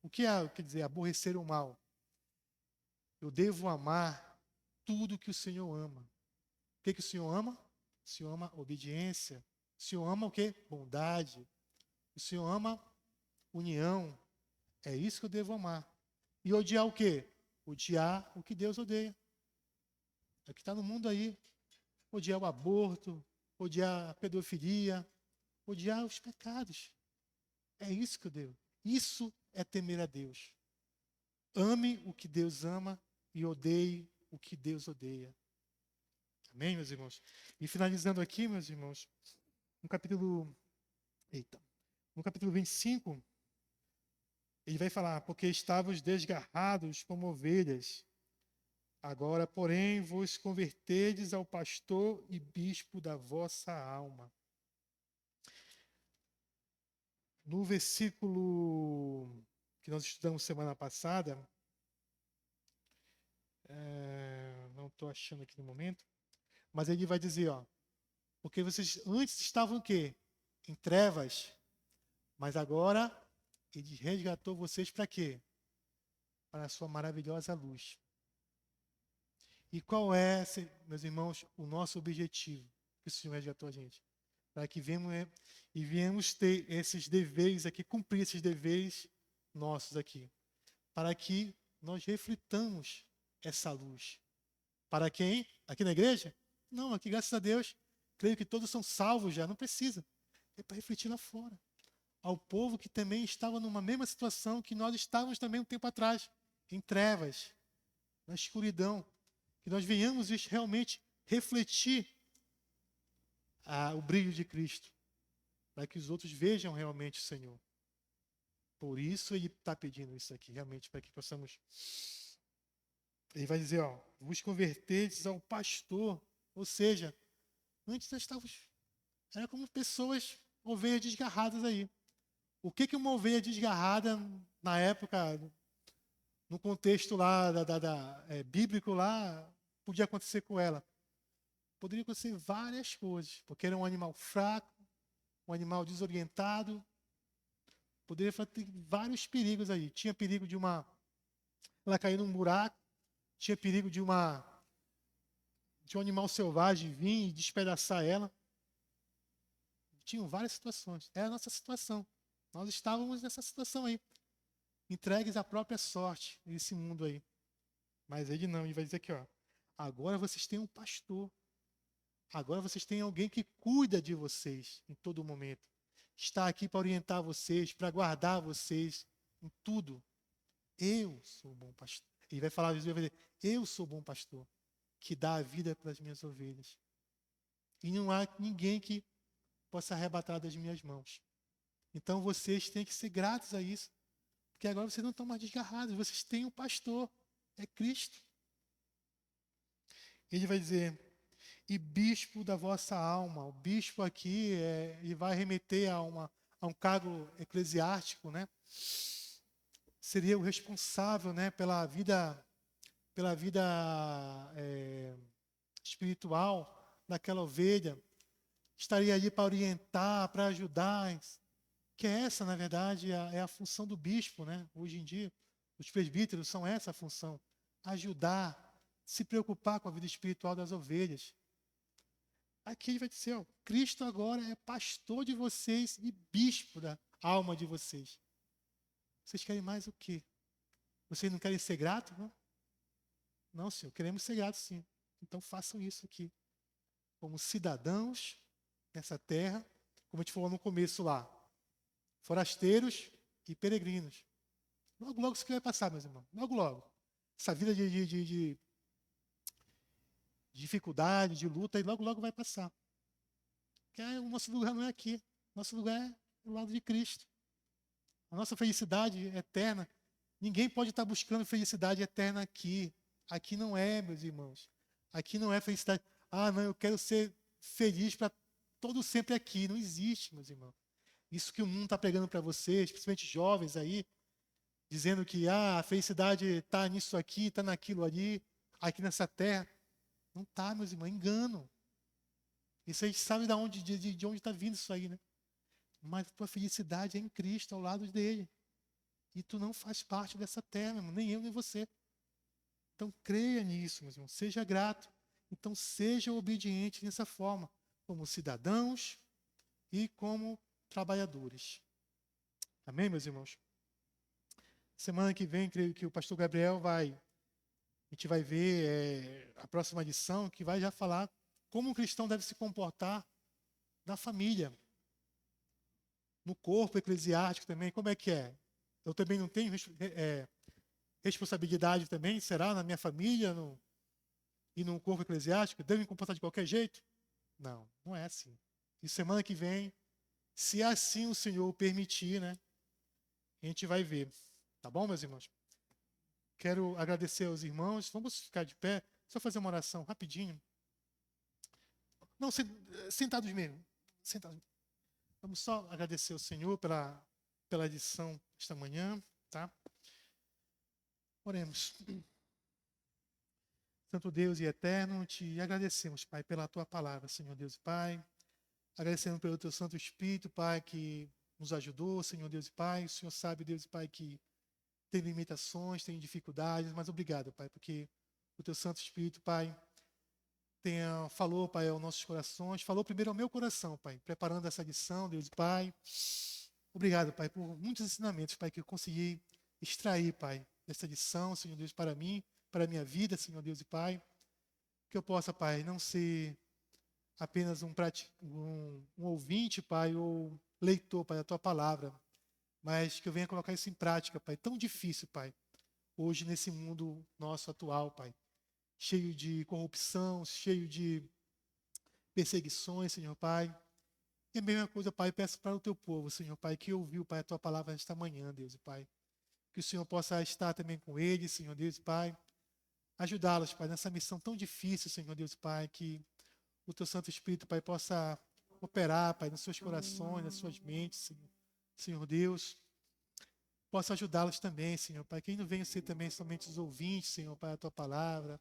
O que quer dizer aborrecer o mal? Eu devo amar tudo que o Senhor ama. O que o Senhor ama? O Senhor ama obediência. O Senhor ama o quê? Bondade. O Senhor ama união. É isso que eu devo amar. E odiar o quê? Odiar o que Deus odeia. É o que está no mundo aí. Odiar o aborto, odiar a pedofilia, odiar os pecados. É isso que eu devo. Isso é temer a Deus. Ame o que Deus ama e odeie o que Deus odeia. Amém, meus irmãos? E finalizando aqui, meus irmãos, no capítulo no capítulo 25, ele vai falar, porque estávamos desgarrados como ovelhas, agora, porém, vos convertedes ao pastor e bispo da vossa alma. No versículo que nós estudamos semana passada, não estou achando aqui no momento, mas ele vai dizer, ó, porque vocês antes estavam o quê? Em trevas, mas agora ele resgatou vocês para quê? Para a sua maravilhosa luz. E qual é, meus irmãos, o nosso objetivo que o Senhor resgatou a gente? Para que viemos ter esses deveres aqui, cumprir esses deveres nossos aqui. Para que nós reflitamos essa luz. Para quem? Aqui na igreja? Não, aqui, graças a Deus, creio que todos são salvos já, não precisa. É para refletir lá fora. Ao povo que também estava numa mesma situação que nós estávamos também um tempo atrás, em trevas, na escuridão. Que nós venhamos realmente refletir o brilho de Cristo, para que os outros vejam realmente o Senhor. Por isso ele está pedindo isso aqui, realmente, para que possamos. Ele vai dizer, ó, vos convertedes ao pastor, ou seja, antes nós estávamos, era como pessoas, ovelhas desgarradas aí. O que uma ovelha desgarrada na época, no contexto lá bíblico lá, podia acontecer com ela? Poderia acontecer várias coisas, porque era um animal fraco, um animal desorientado, poderia ter vários perigos aí. Tinha perigo de ela cair num buraco, tinha perigo de um animal selvagem vir e despedaçar ela. Tinham várias situações. Era a nossa situação. Nós estávamos nessa situação aí, entregues à própria sorte nesse mundo aí. Mas ele não, ele vai dizer aqui, ó, agora vocês têm um pastor. Agora vocês têm alguém que cuida de vocês em todo momento. Está aqui para orientar vocês, para guardar vocês em tudo. Eu sou o bom pastor. Ele vai falar, Jesus vai dizer, eu sou o bom pastor, que dá a vida pelas minhas ovelhas. E não há ninguém que possa arrebatar das minhas mãos. Então vocês têm que ser gratos a isso. Porque agora vocês não estão mais desgarrados, vocês têm um pastor, é Cristo. Ele vai dizer, e bispo da vossa alma. O bispo aqui ele vai remeter a um cargo eclesiástico, né? Seria o responsável, né, pela vida espiritual daquela ovelha. Estaria ali para orientar, para ajudar. Que essa, na verdade, é a função do bispo, né? Hoje em dia, os presbíteros são essa a função. Ajudar, se preocupar com a vida espiritual das ovelhas. Aqui ele vai dizer, ó, Cristo agora é pastor de vocês e bispo da alma de vocês. Vocês querem mais o quê? Vocês não querem ser gratos, não? Não, Senhor, queremos ser gratos, sim. Então façam isso aqui. Como cidadãos nessa terra, como a gente falou no começo lá, forasteiros e peregrinos. Logo, logo isso que vai passar, meus irmãos. Logo, logo. Essa vida de dificuldade, de luta, e logo, logo vai passar. Porque o nosso lugar não é aqui. Nosso lugar é do lado de Cristo. A nossa felicidade eterna, ninguém pode estar buscando felicidade eterna aqui. Aqui não é, meus irmãos. Aqui não é felicidade. Ah, não, eu quero ser feliz para todo sempre aqui. Não existe, meus irmãos. Isso que o mundo está pregando para vocês, principalmente jovens aí, dizendo que a felicidade está nisso aqui, está naquilo ali, aqui nessa terra. Não está, meus irmãos, engano. Isso a gente sabe de onde está vindo isso aí, né? Mas a tua felicidade é em Cristo, ao lado dele. E tu não faz parte dessa terra, meu irmão, nem eu, nem você. Então creia nisso, meus irmãos, seja grato. Então seja obediente nessa forma, como cidadãos e como trabalhadores. Amém, meus irmãos? Semana que vem, creio que o pastor Gabriel a gente vai ver a próxima lição, que vai já falar como um cristão deve se comportar na família, no corpo eclesiástico também, como é que é? Eu também não tenho responsabilidade também, será, na minha família e no corpo eclesiástico? Devo me comportar de qualquer jeito? Não, não é assim. E semana que vem, Se assim o Senhor permitir, né? A gente vai ver. Tá bom, meus irmãos? Quero agradecer aos irmãos. Vamos ficar de pé. Só fazer uma oração rapidinho. Não, sentados mesmo. Sentados. Vamos só agradecer ao Senhor pela lição esta manhã, tá? Oremos. Santo Deus e eterno, te agradecemos, Pai, pela tua palavra, Senhor Deus e Pai. Agradecemos pelo teu Santo Espírito, Pai, que nos ajudou, Senhor Deus e Pai. O Senhor sabe, Deus e Pai, que tem limitações, tem dificuldades, mas obrigado, Pai, porque o teu Santo Espírito, Pai, falou, Pai, aos nossos corações, falou primeiro ao meu coração, Pai, preparando essa lição, Deus e Pai. Obrigado, Pai, por muitos ensinamentos, Pai, que eu consegui extrair, Pai, dessa lição, Senhor Deus, para mim, para a minha vida, Senhor Deus e Pai. Que eu possa, Pai, não ser apenas um ouvinte, Pai, ou leitor, Pai, da tua palavra, mas que eu venha colocar isso em prática, Pai. Tão difícil, Pai, hoje nesse mundo nosso atual, Pai, cheio de corrupção, cheio de perseguições, Senhor Pai. E a mesma coisa, Pai, peço para o teu povo, Senhor Pai, que ouviu, Pai, a tua palavra esta manhã, Deus e Pai. Que o Senhor possa estar também com eles, Senhor Deus e Pai. Ajudá-los, Pai, nessa missão tão difícil, Senhor Deus e Pai, que o teu Santo Espírito, Pai, possa operar, Pai, nos seus corações, nas suas mentes, Senhor Deus. Possa ajudá-los também, Senhor Pai. Que não venham ser também somente os ouvintes, Senhor Pai, a tua palavra.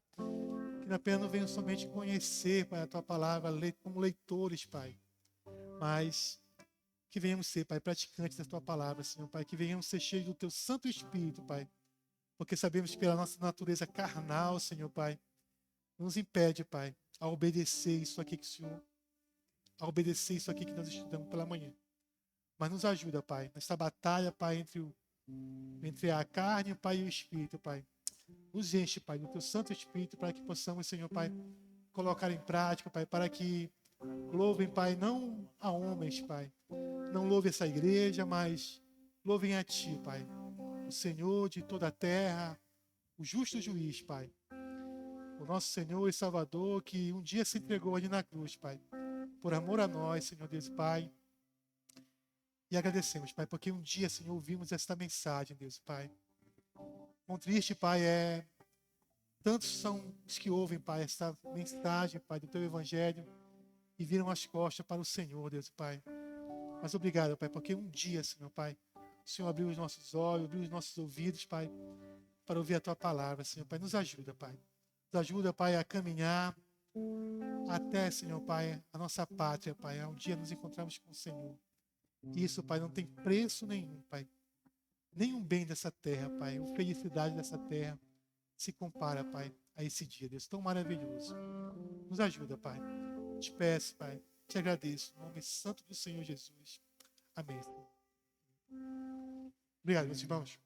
Que apenas não venham somente conhecer, Pai, a tua palavra como leitores, Pai. Mas que venhamos ser, Pai, praticantes da tua palavra, Senhor Pai. Que venhamos ser cheios do teu Santo Espírito, Pai. Porque sabemos que pela nossa natureza carnal, Senhor Pai, nos impede, Pai, a obedecer isso aqui que o Senhor, a obedecer isso aqui que nós estudamos pela manhã. Mas nos ajuda, Pai, nessa batalha, Pai, entre a carne, Pai, e o Espírito, Pai. Nos enche, Pai, do teu Santo Espírito, para que possamos, Senhor, Pai, colocar em prática, Pai, para que louvem, Pai, não a homens, Pai. Não louve essa igreja, mas louvem a Ti, Pai. O Senhor de toda a terra, o justo juiz, Pai. O nosso Senhor e Salvador, que um dia se entregou ali na cruz, Pai. Por amor a nós, Senhor Deus e Pai. E agradecemos, Pai, porque um dia, Senhor, ouvimos esta mensagem, Deus, Pai. Quão triste, Pai, tantos são os que ouvem, Pai, esta mensagem, Pai, do Teu Evangelho e viram as costas para o Senhor, Deus, Pai. Mas obrigado, Pai, porque um dia, Senhor, Pai, o Senhor abriu os nossos olhos, abriu os nossos ouvidos, Pai, para ouvir a Tua palavra, Senhor, Pai. Nos ajuda, Pai. Nos ajuda, Pai, a caminhar até, Senhor, Pai, a nossa pátria, Pai. Um dia nos encontramos com o Senhor. Isso, Pai, não tem preço nenhum, Pai. Nenhum bem dessa terra, Pai. A felicidade dessa terra se compara, Pai, a esse dia, Deus, tão maravilhoso. Nos ajuda, Pai. Te peço, Pai. Te agradeço. Em nome santo do Senhor Jesus. Amém. Obrigado, meus irmãos.